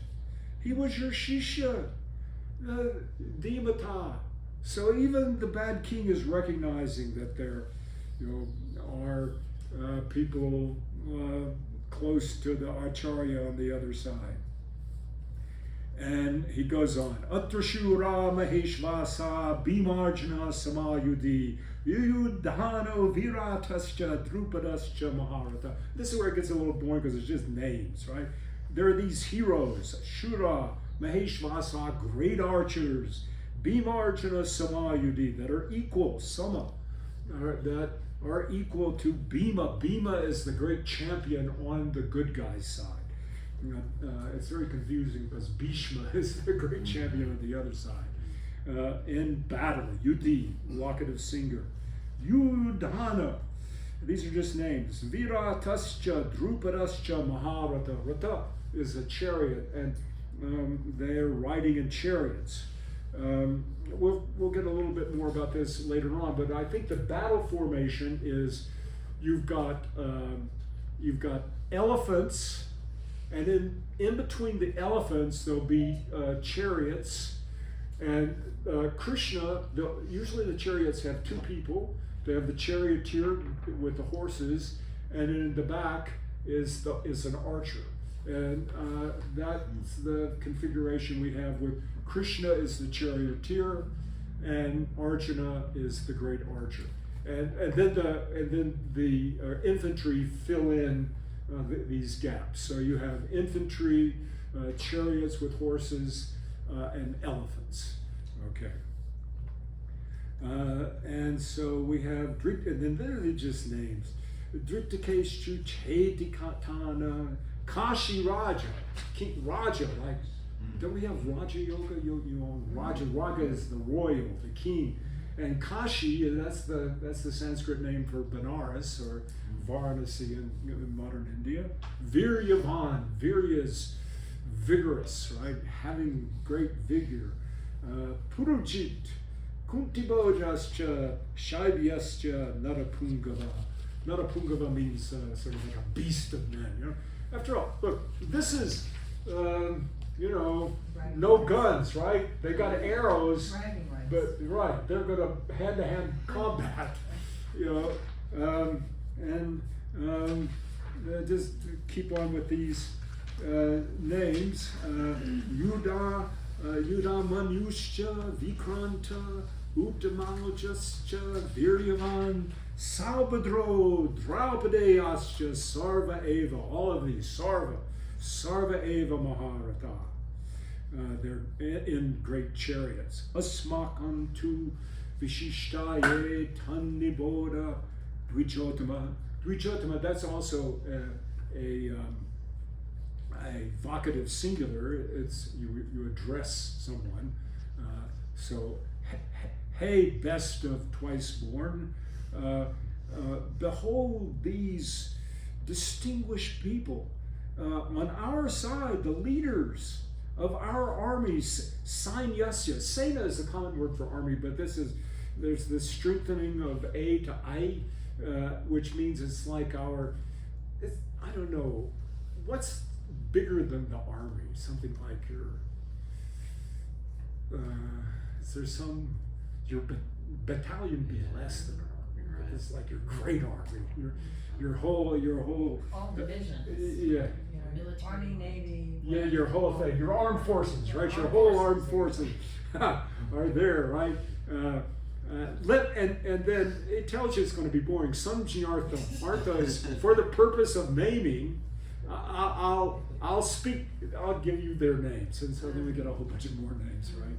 He was your shishya, Dimata. So even the bad king is recognizing that there, are people close to the Acharya on the other side. And he goes on. Atrashura Maheshvasa Bhimarjana Samayudi Yuyudhano Viratascha Drupadascha Maharata. This is where it gets a little boring because it's just names, right? There are these heroes, Shura, Maheshvasa, great archers, Bhimarjana Samayudi, that are equal, Sama, that are equal to Bhima. Bhima is the great champion on the good guy's side. It's very confusing because Bhishma is the great champion on the other side. In battle, Yudhi, vocative singular. Yudhana, these are just names. Viratascha, Drupadascha, Maharata. Rata is a chariot, and they're riding in chariots. We'll get a little bit more about this later on, but I think the battle formation is you've got elephants. And in between the elephants, there'll be chariots. And Krishna, usually the chariots have two people. They have the charioteer with the horses, and in the back is an archer. And that's the configuration we have with Krishna is the charioteer, and Arjuna is the great archer. And then the infantry fill in these gaps. So you have infantry, chariots with horses, and elephants. Okay. And so we have, and then they're just names. Drittakeshchu Chedikatana, Kashi Raja, King Raja, like, don't we have Raja Yoga? Raja is the royal, the king. And Kashi, that's the Sanskrit name for Benares or Varanasi in modern India. Viryavan, Virya is vigorous, right? Having great vigor. Purujit, Kuntibojascha, Shaibyascha, Narapungava. Narapungava means sort of like a beast of men. After all, look, this is, no guns, right? They got arrows. Bragging rights. But right, they're going to hand-to-hand combat, just keep on with these names. Yuda Manyuscha Vikranta Uttamangojascha Viryavan Saubhadro Draupadeyascha Sarva Eva. All of these, Sarva Eva Maharata. They're in great chariots. Asmakam tu Vishishtaye Tanniboda Dvijotama. Dvijotama, that's also a vocative singular. It's you address someone. So, hey, best of twice born, behold these distinguished people on our side, the leaders of our armies. Sainyasya. Sena is a common word for army, but there's this strengthening of A to I, which means it's like I don't know, what's bigger than the army? Something like your battalion be less than an army, right? It's like your great army, your whole All divisions. Yeah. Military. Army, Navy. Yeah, your whole thing, your armed forces, right? Your whole armed forces are there, right? And then it tells you it's going to be boring. Samjnartha. Artha is for the purpose of naming. I'll give you their names, and so then we get a whole bunch of more names, right?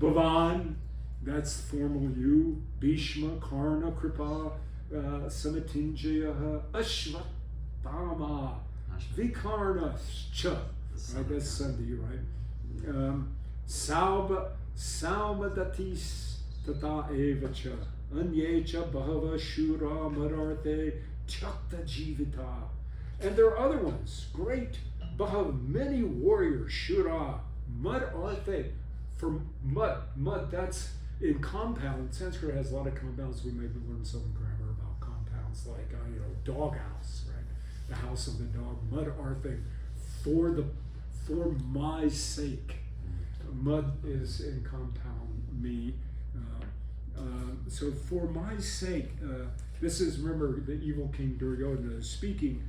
Bhavan, that's formal you. Bhishma, Karna, Kripa, Samatinjaya, Ashvatthama, Vikarna, Cha. Right, that's Sandhi, right? Saumadatis Tata Eva Cha. Anyecha Bhava Shura Mararte Tyakta Jivita. And there are other ones, great Bhav, many warriors, Shura, Mud Arte, for mud, that's in compound. Sanskrit has a lot of compounds. We maybe learn some grammar about compounds, like, doghouse, right? The house of the dog. Mud Arte, for my sake. Mud is in compound me. So for my sake, this is, remember, the evil king Duryodhana is speaking.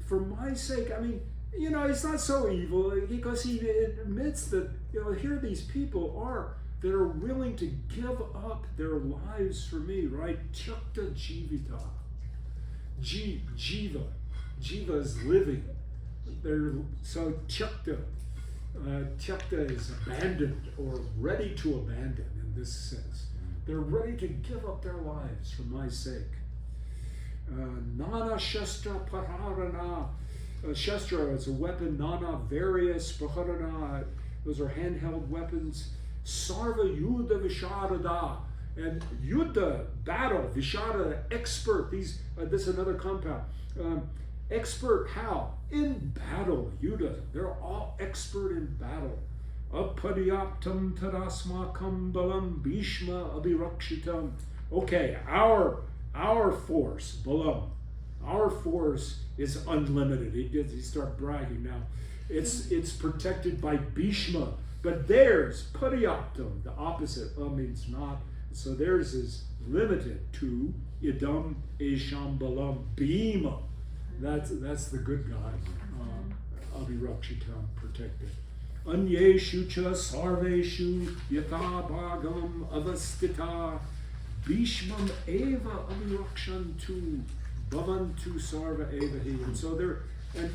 For my sake, I mean, he's not so evil because he admits that, here these people are that are willing to give up their lives for me, right? Tyakta jivita. Jiva. Jiva is living. So tyakta. Tyakta is abandoned or ready to abandon in this sense. They're ready to give up their lives for my sake. Nana Shastra Paharana. Shastra is a weapon, Nana, various, Paharana, those are handheld weapons. Sarva Yuddha Visharada. And Yuddha, battle, Visharada, expert. This is another compound. Expert how? In battle, Yuddha. They're all expert in battle. Apadiyaptam tarasmakam balam bhishma abhirakshitam. Okay, our force, balam, our force is unlimited. He start bragging now. It's protected by Bhishma, but theirs, Padiyaptam, the opposite, means not. So theirs is limited to Idam Esham Balam Bhima. That's the good guy. Abhirakshitam, protected. Anyeshu cha sarveshu yatha bhagam avastita Bhishmam eva abhirakshantu bhavantu sarva eva hi. And so there, and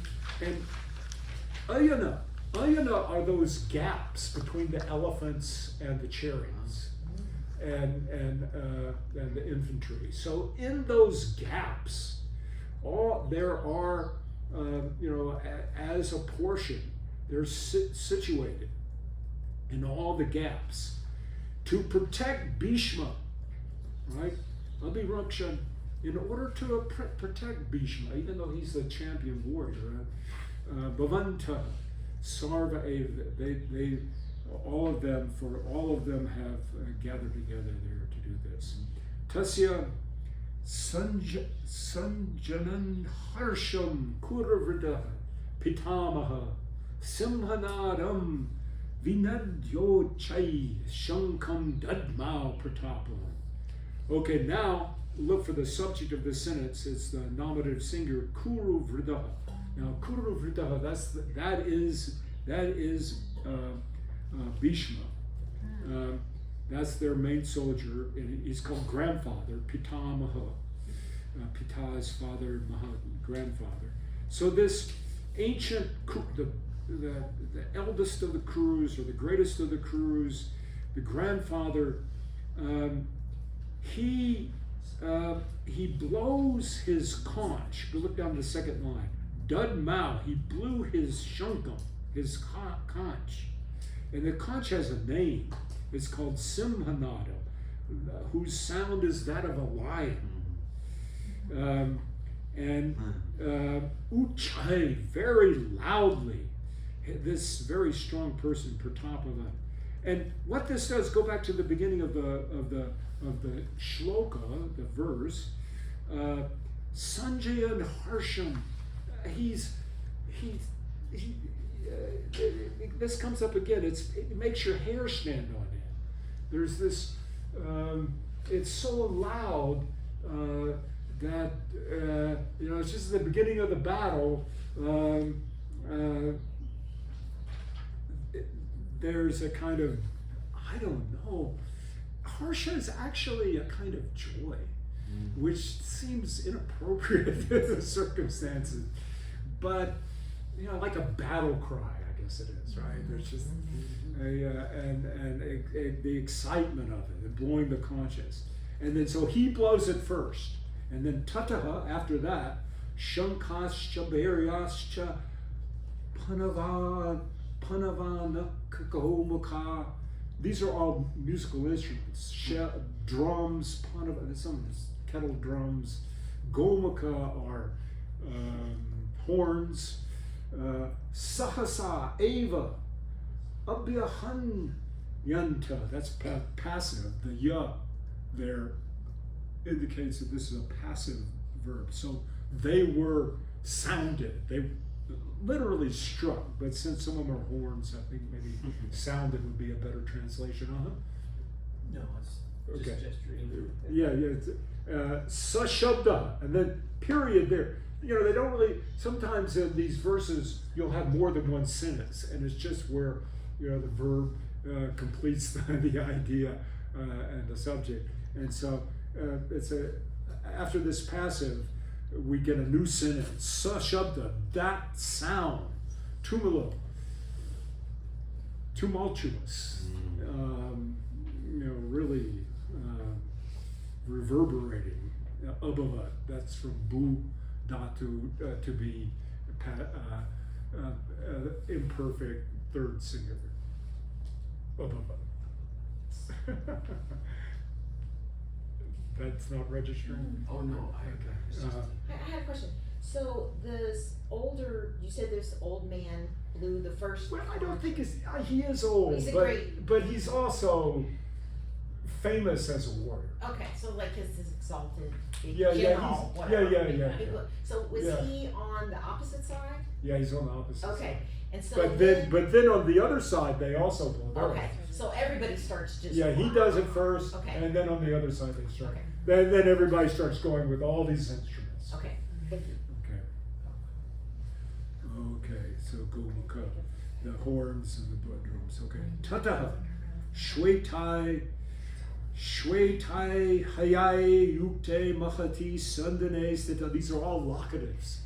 ayana are those gaps between the elephants and the chariots and the infantry. So in those gaps, there are as a portion, they're situated in all the gaps to protect Bhishma, right? Abhirakshan, in order to protect Bhishma, even though he's the champion warrior, Bhavanta, Sarva Eva, they all of them have gathered together there to do this. Tasya Sanjanan Harsham Kuravrida Pitamaha Simhanadam Vinadyo Chai Shankam Dadmao Pratapa. Okay, now look for the subject of the sentence. It's the nominative singular Kuru Vridaha. Now Kuru Vridaha, that is Bhishma. That's their main soldier, and he's called grandfather, Pitamaha. Pita is father, Maha, grandfather. So this ancient, the eldest of the Kurus, or the greatest of the Kurus, the grandfather, he blows his conch. Look down the second line. Dud Mao, he blew his shunkum, his conch. And the conch has a name. It's called Simhanada, whose sound is that of a lion. And Uchai, very loudly, this very strong person, Pratapava. And what this does, go back to the beginning of the shloka, the verse. Sanjaya and Harsham, this comes up again. It makes your hair stand on end. There's this. It's so loud that it's just the beginning of the battle. There's a kind of, I don't know. Harsha is actually a kind of joy, which seems inappropriate in the circumstances, but like a battle cry, I guess it is, right? There's just the excitement of it, and blowing the conches, and then so he blows it first, and then Tataha after that, Shankascha Beryascha Panavana Kakahomaka. These are all musical instruments. Drums, some kettle drums. Gomaka are horns. Sahasa, Ava, Abhyahan Yanta. That's passive. The ya there indicates that this is a passive verb. So they were sounded. They literally struck, but since some of them are horns, I think maybe sounded would be a better translation. No, it's just gesturing. Yeah. Sashabda, and then period there. They don't really, sometimes in these verses, you'll have more than one sentence, and it's just where, the verb completes the idea and the subject. And so after this passive, we get a new sentence. Sashabda, that sound, tumultuous, really reverberating. Abhava, that's from bu, dhatu, to be imperfect third singular. Abhava. That's not registering? Oh no, I had a question. So you said this old man blew the first. Well, I don't think he is old, He's but he's also famous as a warrior. Okay, so like his exalted big Yeah, general, whatever. yeah. So was he on the opposite side? Yeah, he's on the opposite Okay, side. and so But then on the other side, they also blow theirs. okay, so everybody starts just. Yeah, he does it first, Okay. and then on the other side they start. Okay. Then everybody starts going with all these instruments. Okay, thank you. Okay, so Gomaka, the horns and the blood drums. Okay, Tataha, Shwetai, Hayai, Yukte, Mahati, Sundane, Stita. These are all locatives.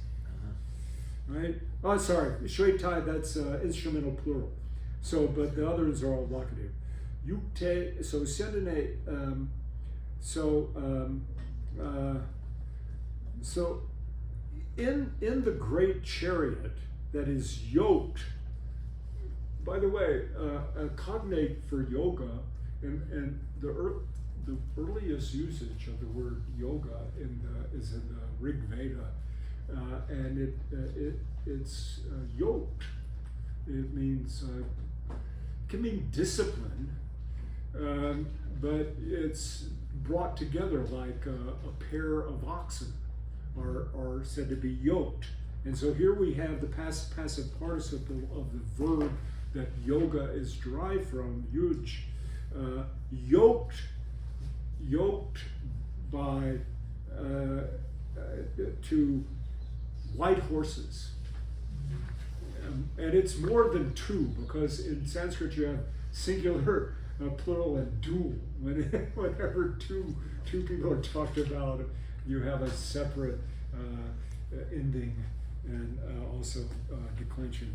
Right? Oh, sorry, Shwetai, that's instrumental plural. So, but the others are all locative. Yukte, so Sundane, so in the great chariot that is yoked, by the way, a cognate for yoga, and the earliest usage of the word yoga is in the Rig Veda, and it's yoked. It means can mean discipline, but it's brought together like a pair of oxen are said to be yoked. And so here we have the passive participle of the verb that yoga is derived from, yuj, yoked by to white horses. And it's more than two, because in Sanskrit you have singular plural and dual. Whenever two people are talked about, you have a separate ending and also declension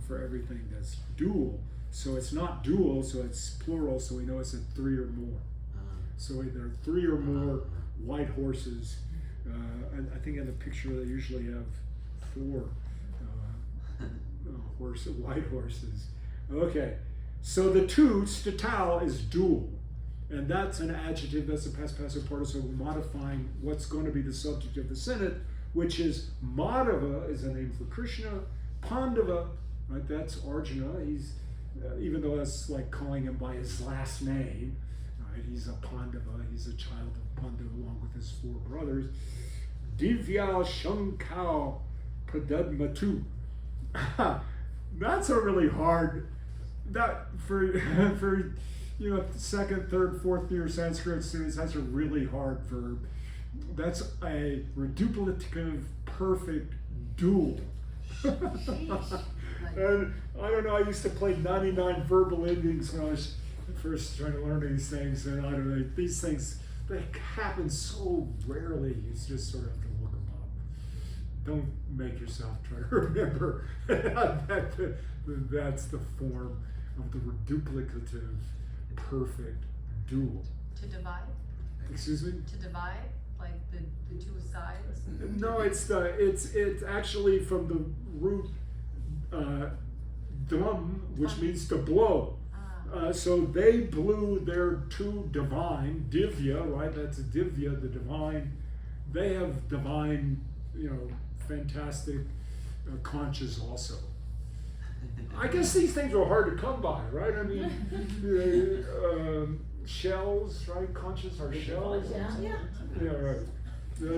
for everything that's dual. So it's not dual, so it's plural, so we know it's a 3 or more. So there are 3 or more white horses. I think in the picture they usually have 4 white horses. Okay, so the tu, statao, is dual. And that's an adjective, that's a past passive participle modifying what's going to be the subject of the Senate, which is Madhava is a name for Krishna, Pandava, right, that's Arjuna, he's, even though that's like calling him by his last name, right, he's a Pandava, he's a child of Pandu along with his 4 brothers. Divya Shankau Pradadmatu. That's a really hard, that for you know, 2nd, 3rd, 4th year Sanskrit students, that's a really hard verb. That's a reduplicative perfect dual. And I don't know, I used to play 99 verbal endings when I was first trying to learn these things, and I don't know, these things, they happen so rarely, you just sort of have to look them up. Don't make yourself try to remember that's the form of the reduplicative perfect dual. To divide? Excuse me? To divide? Like the two sides? No, it's actually from the root dum, which means to blow. So they blew their 2 divine, divya, right? That's divya, the divine. They have divine, you know, fantastic conches also. I guess these things are hard to come by, right? I mean, shells, right? Conches are shells. Yeah. Yeah, right.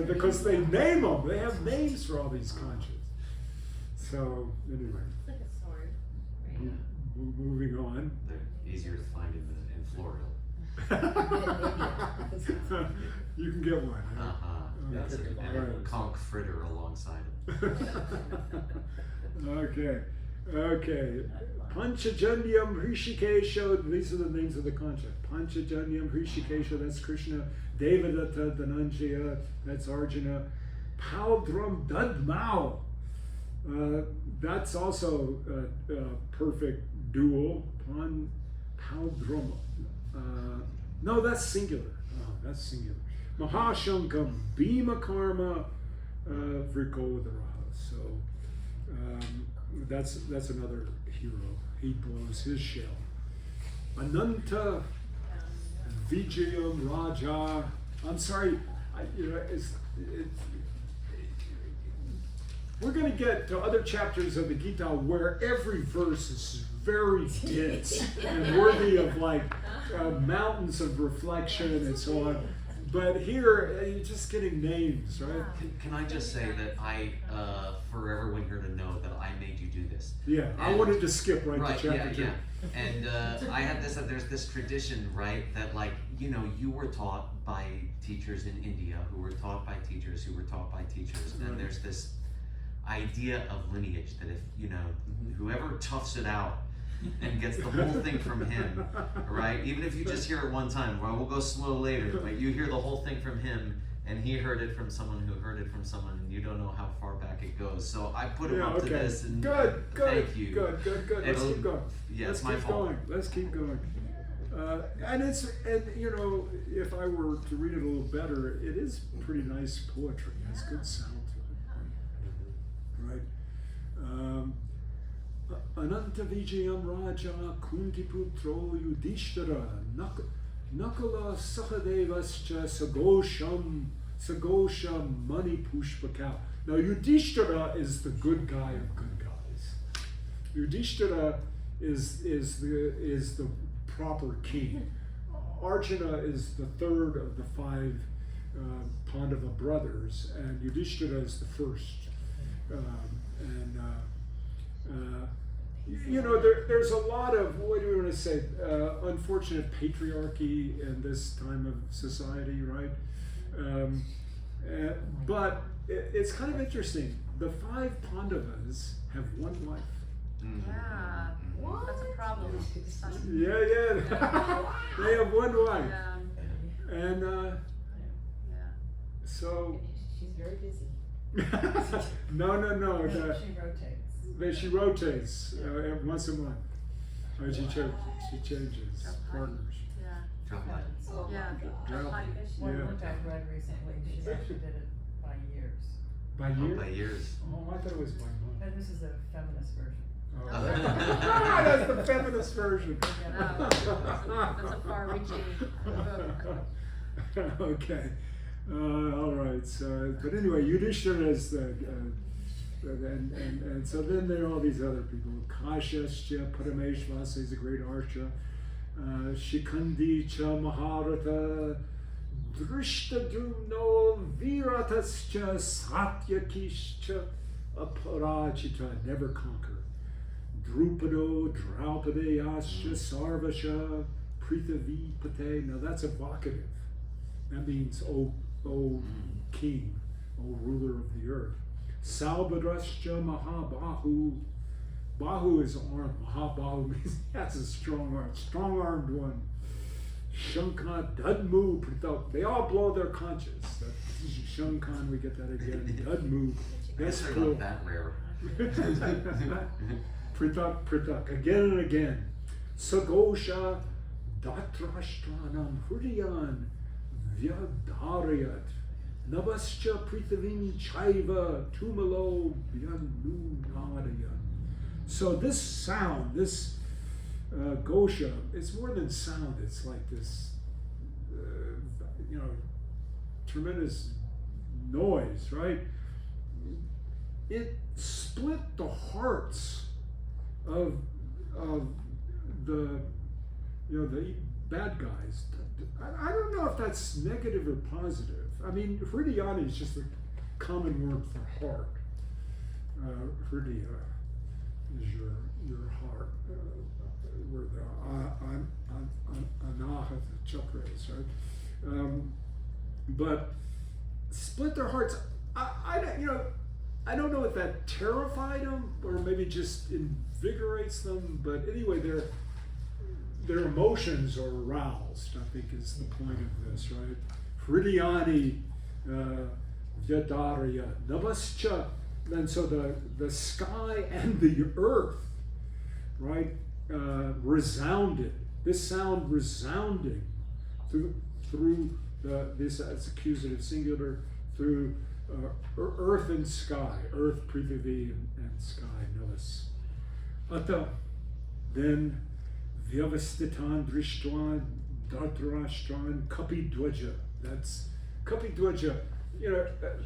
Because they name them. They have names for all these conches. So, anyway. It's like a sword. Right. Moving on. They're easier to find in Floral. You can get one. That's it. And a conch fritter alongside it. Okay. Panchajanyam Hrishikesha, these are the names of the concha. Panchajanyam Hrishikesha, that's Krishna. Devadatta Dhananjaya, that's Arjuna. Paudram Dadmao, that's also a perfect dual. Paudram. No, that's singular. That's singular. Mahashankam Bhima Karma Vrikodaraha. So that's another hero. He blows his shell. Ananta Vijayam Raja. I'm sorry, we're going to get to other chapters of the Gita where every verse is very dense and worthy of like mountains of reflection and so on. But here, you're just getting names, right? Can I just say that I, for everyone here to know that I made you do this. Yeah, I wanted to skip right to chapter 2. Yeah. And I have this, there's this tradition, right, that like, you know, you were taught by teachers in India who were taught by teachers who were taught by teachers. And there's this idea of lineage that if, you know, whoever toughs it out and gets the whole thing from him, right? Even if you just hear it one time, well, we'll go slow later, but you hear the whole thing from him, and he heard it from someone who heard it from someone, and you don't know how far back it goes. So I put him up to this, and thank you. Good. Let's keep going. Yeah, Let's it's my keep fault. going. Let's keep going. And you know, if I were to read it a little better, it is pretty nice poetry. It has good sound to it, right? Ananta Vijayam Raja Kuntiputro Yudhishthira Nakala Sahadevascha Sagosha Mani Pushpaka. Now Yudhishthira is the good guy of good guys. Yudhishthira is the proper king. Arjuna is the 3rd of the 5 Pandava brothers, and Yudhishthira is the 1st. You know, there's a lot of, what do we want to say, unfortunate patriarchy in this time of society, right? But it's kind of interesting. The 5 Pandavas have 1 wife. Yeah. What? That's a problem. Yeah. They have one wife. Yeah, And yeah. so, She's very busy. no. She rotates. She rotates every once a month. She changes partners. Yeah. Drop by. Oh, Yeah. Drop. Like, One Yeah. book I've read recently, she actually did it by years. By Oh, year? by years. Oh, I thought it was by month. And this is a feminist version. Oh. That's the feminist version. That's a far-reaching book. Okay. All right. So, but anyway, Yudhishthira is the, and so then there are all these other people. Kashascha Parameshvasa is a great archer. Shikandi cha Maharata, Drishtadrumno Viratascha Satyakishcha Aparajita, never conquer. Drupado, Draupadeyascha, Sarvasha, Prithavipate. Now that's evocative. That means, O king, O ruler of the earth. Salbadrascha Mahabahu. Bahu is arm. Mahabahu means that's a strong arm. Strong-armed one. Shankan Dudmu Pritha. They all blow their conches. Shankan, we get that again. Dudmu. That's They're cool. not that rare. Prithak, again and again. Sagosha Datrashtranam Hriyan Vyadarayat Navascha Prithavin Chaiva Tumalo Vyanunadayan. So this sound, this Gosha, it's more than sound, it's like this, tremendous noise, right? It split the hearts of the the bad guys. I don't know if that's negative or positive. I mean, Hridayani is just a common word for heart. Hridaya is your heart, where the Anahata chakra is, right? But split their hearts. I don't know if that terrified them or maybe just invigorates them, but anyway, their emotions are aroused, I think is the point of this, right? Hridayani Vyadarya Navascha. And so the sky and the earth, right, resounded. This sound resounding through this as accusative singular, through earth and sky, earth, Prithivi, and sky, Navas. Ata, then Vyavastitan Drishtwan Dhartarashtran Kapi Dwaja. That's Kapi Dwaja.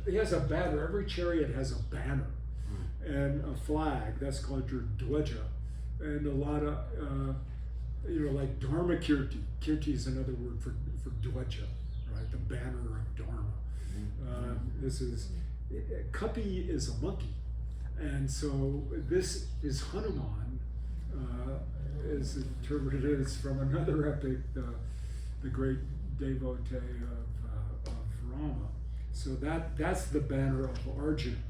He has a banner. Every chariot has a banner and a flag. That's called your dwaja. And a lot of, like Dharma Kirti. Kirti is another word for dwaja, right? The banner of Dharma. This is, Kapi is a monkey. And so this is Hanuman, is interpreted as from another epic, the great devotee of Rama. So that's the banner of Arjuna.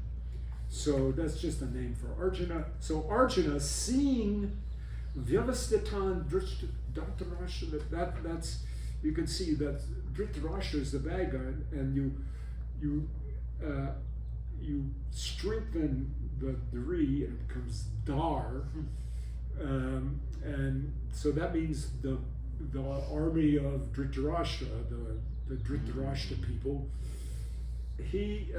So that's just a name for Arjuna. So Arjuna, seeing Vyavastitan Dhritarashtra, that's you can see that Dhritarashtra is the bad guy, and you strengthen the Dhri and it becomes Dar, and so that means the army of Dhritarashtra, the Dhritarashtra people. He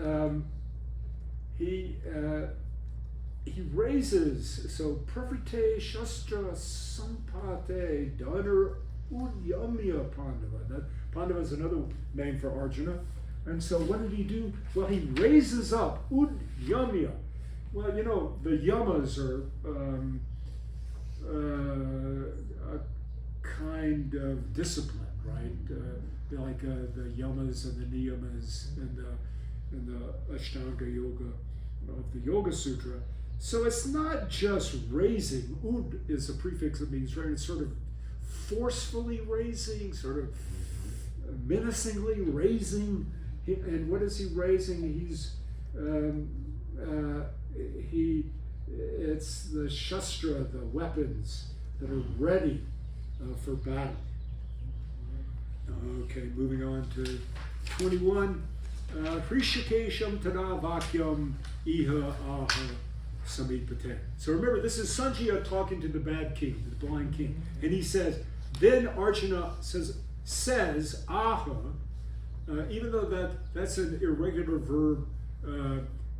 raises, so Pravite Shastra Sampate Daughter Udyamya Pandava. That Pandava is another name for Arjuna. And so what did he do? Well, he raises up Udyamya. Well, the yamas are a kind of discipline, right? Like the yamas and the niyamas and the Ashtanga Yoga of the Yoga Sutra. So it's not just raising. Ud is a prefix that means, right, it's sort of forcefully raising, sort of menacingly raising. And what is he raising? It's the Shastra, the weapons, that are ready for battle. Okay, moving on to 21. Hrishikesham tada vakyam iha aha samipate. So remember, this is Sanjaya talking to the bad king, the blind king. And he says, then Arjuna says aha, even though that's an irregular verb,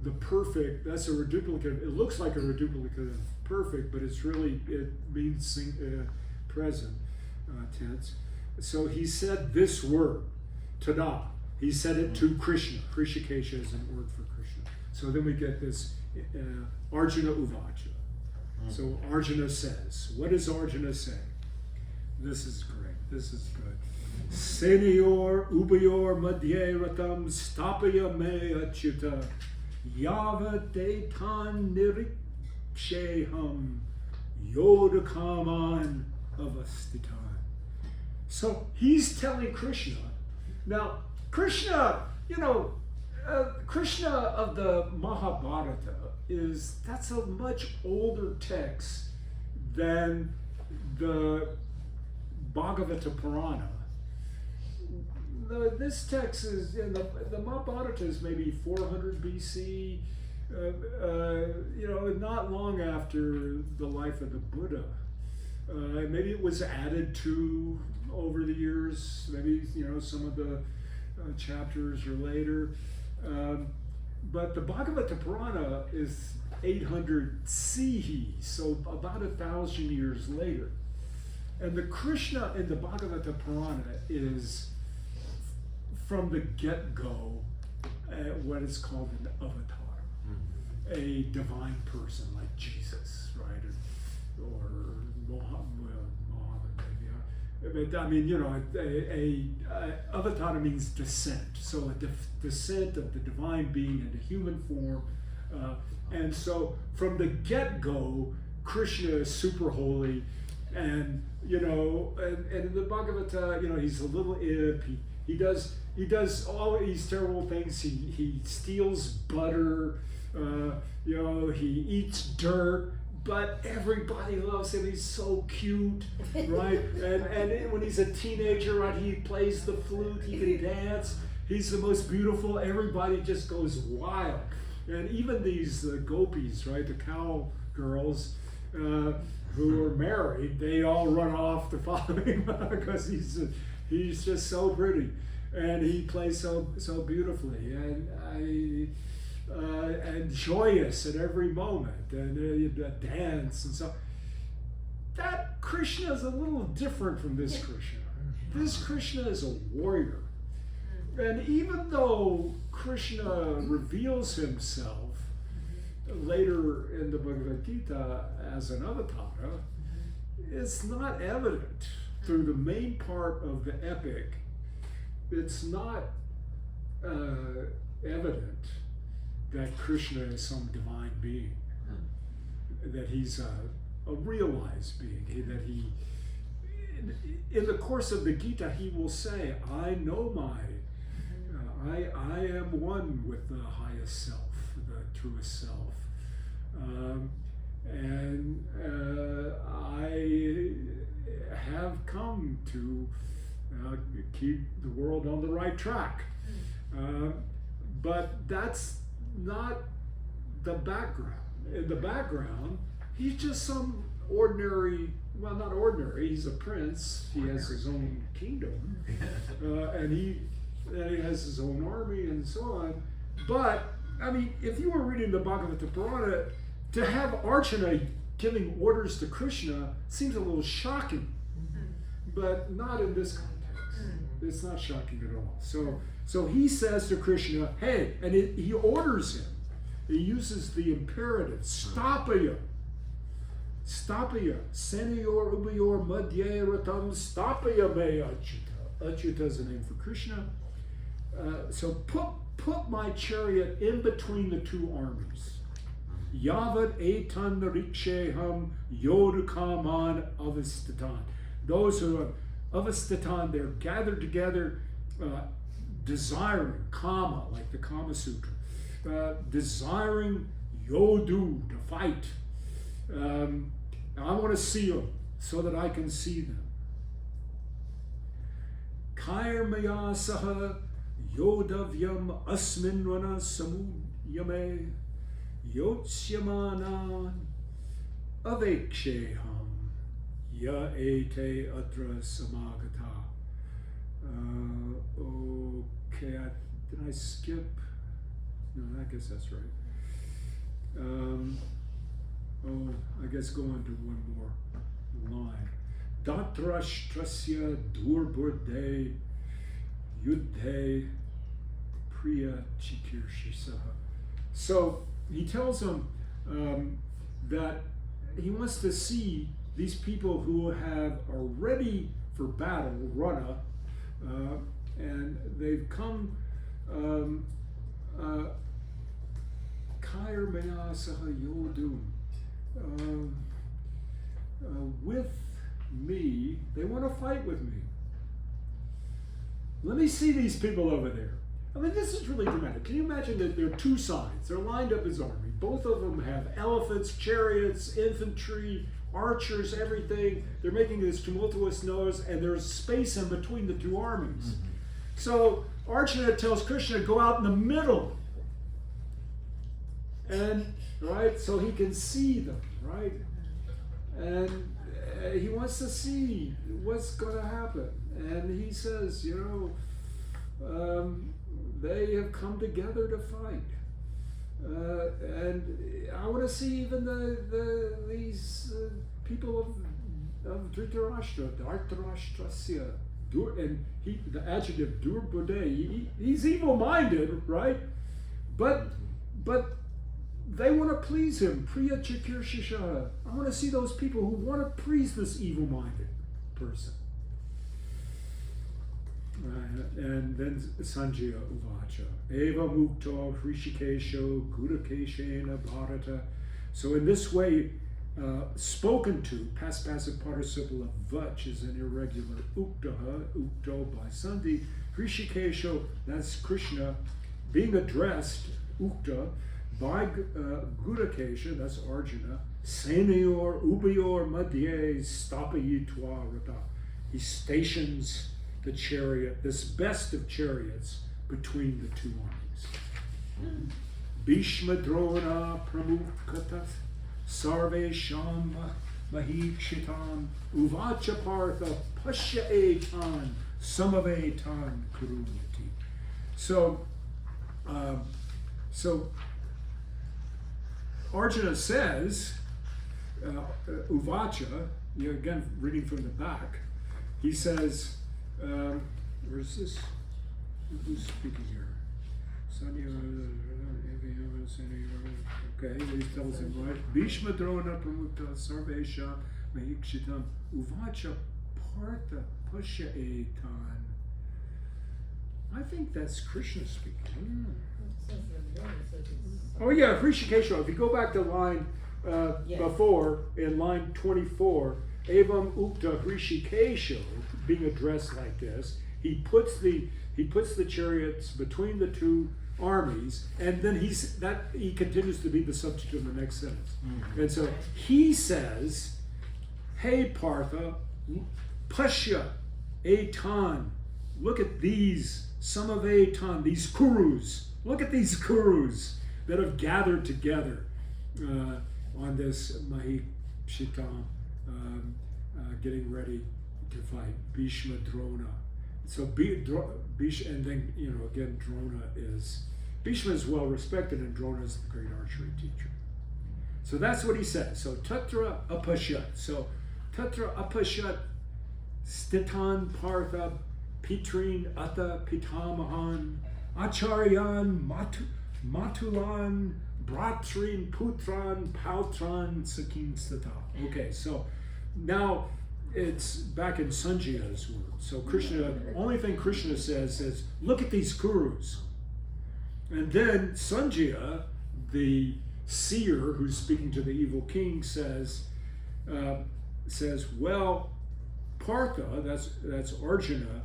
the perfect, that's a reduplicative. It looks like a reduplicative perfect, but it's really, it means present tense. So he said this word, tada. He said it to Krishna. Hrishikesha is a word for Krishna. So then we get this Arjuna Uvacha. So Arjuna says, what does Arjuna say? This is great. This is good. Senior ubayor madhye ratam stapaya me achyuta yavadetan niriksheham yodakaman avastitan. So he's telling Krishna. Now, Krishna, Krishna of the Mahabharata that's a much older text than the Bhagavata Purana. This text is, the Mahabharata is maybe 400 BC, not long after the life of the Buddha. Maybe it was added to over the years, maybe, some of the chapters are later. But the Bhagavata Purana is 800 CE, so about 1,000 years later. And the Krishna in the Bhagavata Purana is, from the get-go, what is called an avatar, a divine person like Jesus, right? Or Mohammed, maybe. But I mean, avatar means descent. So a descent of the divine being into human form. And so from the get-go, Krishna is super holy. And, and in the Bhagavata, he's a little imp. He does all these terrible things. He steals butter. He eats dirt. But everybody loves him. He's so cute, right? and when he's a teenager, right, he plays the flute. He can dance. He's the most beautiful. Everybody just goes wild. And even these gopis, right, the cow girls who are married, they all run off to follow him because he's just so pretty, and he plays so beautifully, and joyous at every moment, and dance and so. That Krishna is a little different from this Krishna. This Krishna is a warrior, and even though Krishna reveals himself later in the Bhagavad Gita as an avatar, it's not evident through the main part of the epic. It's not evident that Krishna is some divine being, that he's a realized being, that he, in the course of the Gita, he will say, I know I am one with the highest self, the truest self. And I have come to keep the world on the right track. But that's not the background. In the background, he's just some ordinary, well, not ordinary, he's a prince. He has his own kingdom. And he has his own army and so on. But, I mean, if you were reading the Bhagavata Purana, to have Arjuna giving orders to Krishna seems a little shocking, but not in this context. It's not shocking at all. So he says to Krishna, hey, and he orders him. He uses the imperative, stapaya. Stapaya. Senior ubayor madhye ratam stapaya me achyuta. Achyuta is a name for Krishna. So put my chariot in between the two armies. Yavad etan nariksheham yodukaman avastatan. Those who are avastatan, they're gathered together, desiring kama, like the Kama Sutra, desiring yodu, to fight. I want to see them. so that I can see them. Kair maya saha yodavyam asmin rana samuyame yotsyaman aveksheham ya ete atra samagata. Okay, did I skip? No, I guess that's right. I guess go on to one more line. Datrashtrasya durburde yudhe priya chikirshisa. So he tells them that he wants to see these people who are ready for battle, Rana, and they've come Kair Mea Saha Yodum with me. They want to fight with me. Let me see these people over there. I mean, this is really dramatic. Can you imagine that there are two sides? They're lined up as army. Both of them have elephants, chariots, infantry, archers, everything. They're making this tumultuous noise, and there's space in between the two armies. Mm-hmm. So Arjuna tells Krishna, go out in the middle. And, right, so he can see them, right? And he wants to see what's going to happen. And he says, they have come together to fight. And I want to see even these people of Dhritarashtra, Dhartarashtrasya, and the adjective Durbode, he's evil-minded, right? But they want to please him. Priya Chikirshisa. I want to see those people who want to please this evil-minded person. And then Sanjaya Uvacha. Eva Mukta Hrishikesho Gudakeshena Bharata. So in this way, spoken to, past passive participle of vach is an irregular uktaha, ukto by Sandhi. Hrishikesho, that's Krishna, being addressed, ukta, by Gudakesha, that's Arjuna. Senior ubiyor madhye stapayitva rata. He stations the chariot, this best of chariots, between the two armies. Bhishma Drona Pramukhatat Sarve Sham Mahikshitam Uvacha Partha Pasya Etan Samavetan Kurumati. So Arjuna says, Uvacha, again reading from the back, he says, where is this? Who's speaking here? Okay, he tells him, right? Bhishma Drona Pramukta Sarvesha Mahikshitam Uvacha Partha Pasya Etan. I think that's Krishna speaking. Oh yeah, Hrishikesha. If you go back to line before, in line 24, Evam Ukta Hrishikesha, being addressed like this, he puts the chariots between the two armies, and then he continues to be the subject of the next sentence. Mm-hmm. And so he says, "Hey Partha, Pasya Etan, look at these Samavetan, these Kurus. Look at these Kurus that have gathered together on this Mahikshitam, getting ready to fight. Bhishma Drona. So Bhishma, and then again Drona is Bhishma is well respected, and Drona is the great archery teacher. So that's what he says. So Tatra Apashat. So Tatra Apashat Stitan Partha Pitrin Ata Pitamahan Acharyan Matulan Bratrin Putran Pautran Sakin Stata. Okay, so now it's back in Sanjaya's word. So Krishna, only thing Krishna says is, look at these Kurus. And then Sanjaya, the seer who's speaking to the evil king, says, well, Partha, that's Arjuna,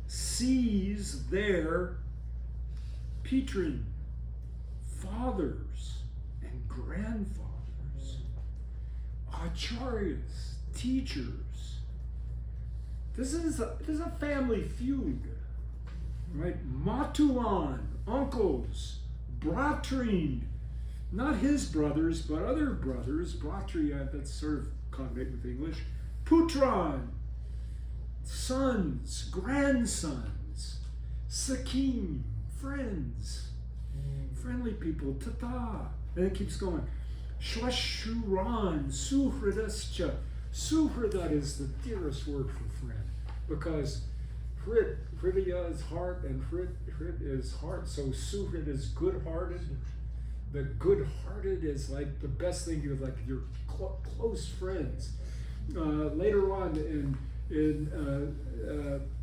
sees their Pitrin, fathers and grandfathers, acharyas, teachers. This is a family feud, right? Matuan, uncles, Bratrin, not his brothers, but other brothers. Bratri, that's sort of cognate with English. Putran, sons, grandsons. Sakim, friends, friendly people. Tata, and it keeps going. Shwashuran, suhridascha. Suhrida is the dearest word for friend, because hridaya is heart and hrid is heart, so suhrid is good-hearted. The good-hearted is like the best thing, you like your close friends. Later on in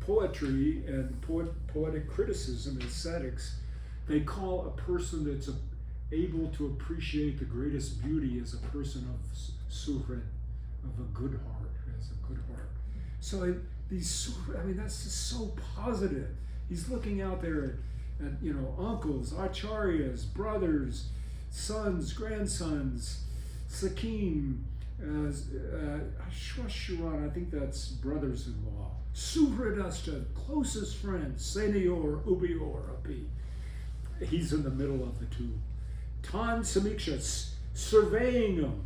poetry and poetic criticism and aesthetics, they call a person that's able to appreciate the greatest beauty as a person of suhrid, of a good heart, has a good heart. So that's just so positive. He's looking out there at uncles, acharyas, brothers, sons, grandsons, sakim, shwashuran, I think that's brothers-in-law, suhridascha, closest friends, senior, ubior, api. He's in the middle of the two. Tan samiksha, surveying them.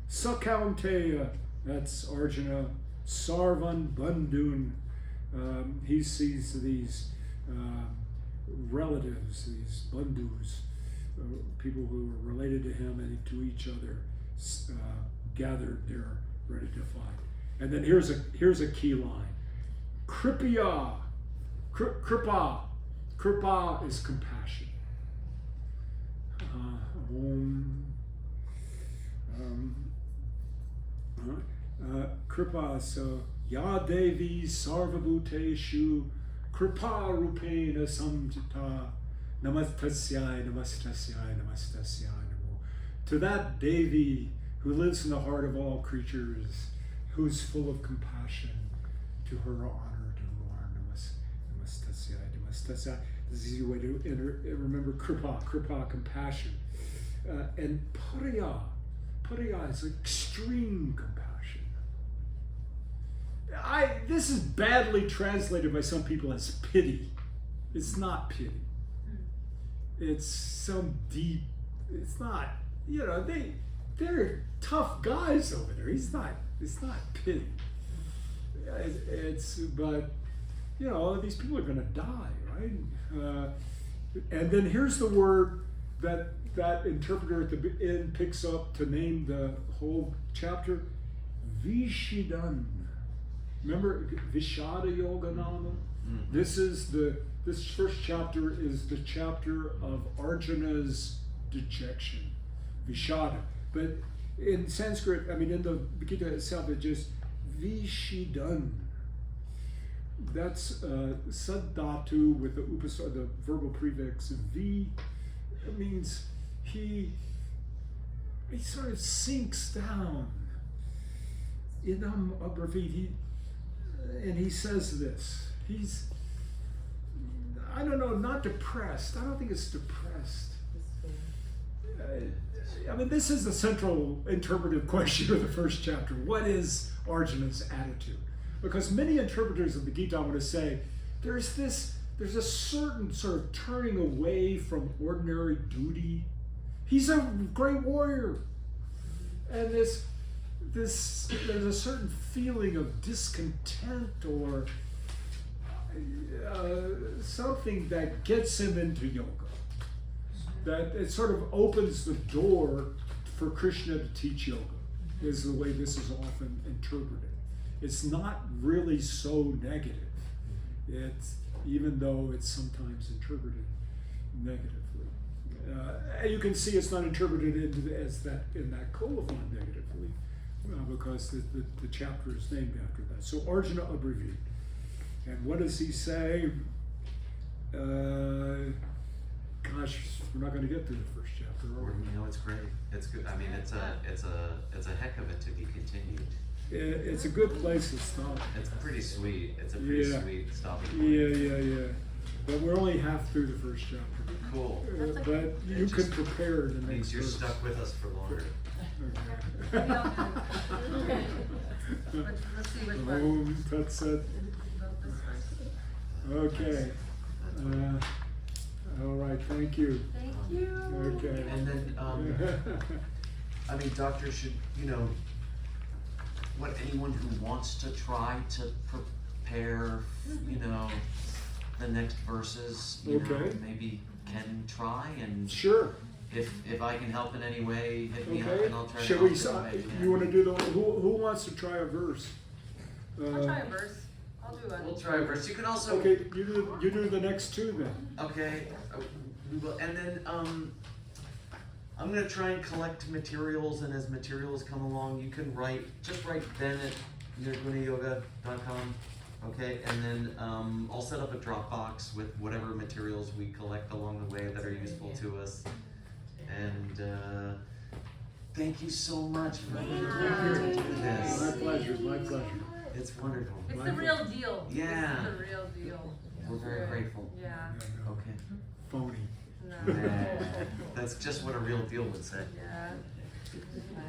Sakaunteya, that's Arjuna. Sarvan Bandun, he sees these relatives, these bandus, people who are related to him and to each other, gathered there, ready to fight. And then here's a key line. Kripa is compassion. Kripa, so Ya Devi Sarvabhuteshu Kripa Rupena Samjita Namastasyai Namastasyai Namastasyai Namo. To that Devi who lives in the heart of all creatures, who's full of compassion, to her honor, to her Namastasyai Namastasyai. This is a way to remember Kripa, compassion. And Pariya is extreme compassion. This is badly translated by some people as pity. It's not pity. It's some deep, it's not, they're tough guys over there. It's not pity. But these people are going to die, right? And then here's the word that interpreter at the end picks up to name the whole chapter, Vishidan. Remember Vishada Yoga Nama? This first chapter is the chapter of Arjuna's dejection, Vishada. But in Sanskrit, in the Gita itself, it's just Vishidan. That's Saddhatu with the verbal prefix V. It means he sort of sinks down. Idam abravit. And he says this. He's, not depressed. I don't think it's depressed. This is the central interpretive question of the first chapter. What is Arjuna's attitude? Because many interpreters of the Gita want to say there's a certain sort of turning away from ordinary duty. He's a great warrior. And there's a certain feeling of discontent or something that gets him into yoga. That it sort of opens the door for Krishna to teach yoga, is the way this is often interpreted. It's not really so negative. Even though it's sometimes interpreted negatively. You can see it's not interpreted in that colophon negatively, because the chapter is named after that. So Arjuna abbreviated. And what does he say? Gosh, we're not going to get through the first chapter, are we? It's great. It's good. It's a heck of it to be continued. It's a good place to stop. It's pretty sweet. It's a pretty sweet stopping point. Yeah. But we're only half through the first chapter. Cool. But you can prepare the next Means you're verse. stuck with us for longer. Okay. see which one. Om Tat Sat. Vote this first. Okay. All right, thank you. Thank you. Okay. And then, I mean, doctors should, what anyone who wants to try to prepare, the next verses, Okay. maybe can try, and Sure. if I can help in any way, hit me up Okay. and I'll try to Shall help we? in any way I can. You want to do the? Who wants to try a verse? I'll try a verse. I'll do one. We'll try a verse. You can also. Okay, you do the next two then. Okay, we will, and then, I'm gonna try and collect materials, and as materials come along, you can just write Ben at nirgunayoga.com, okay? And then, I'll set up a Dropbox with whatever materials we collect along the way that are useful to us. And, thank you so much for being here to do My this. pleasure. My pleasure. It's wonderful. It's the real deal. Yeah. It's the real deal. We're very grateful. Yeah. Okay. Phony. No. That's just what a real deal would say. Yeah. Bye.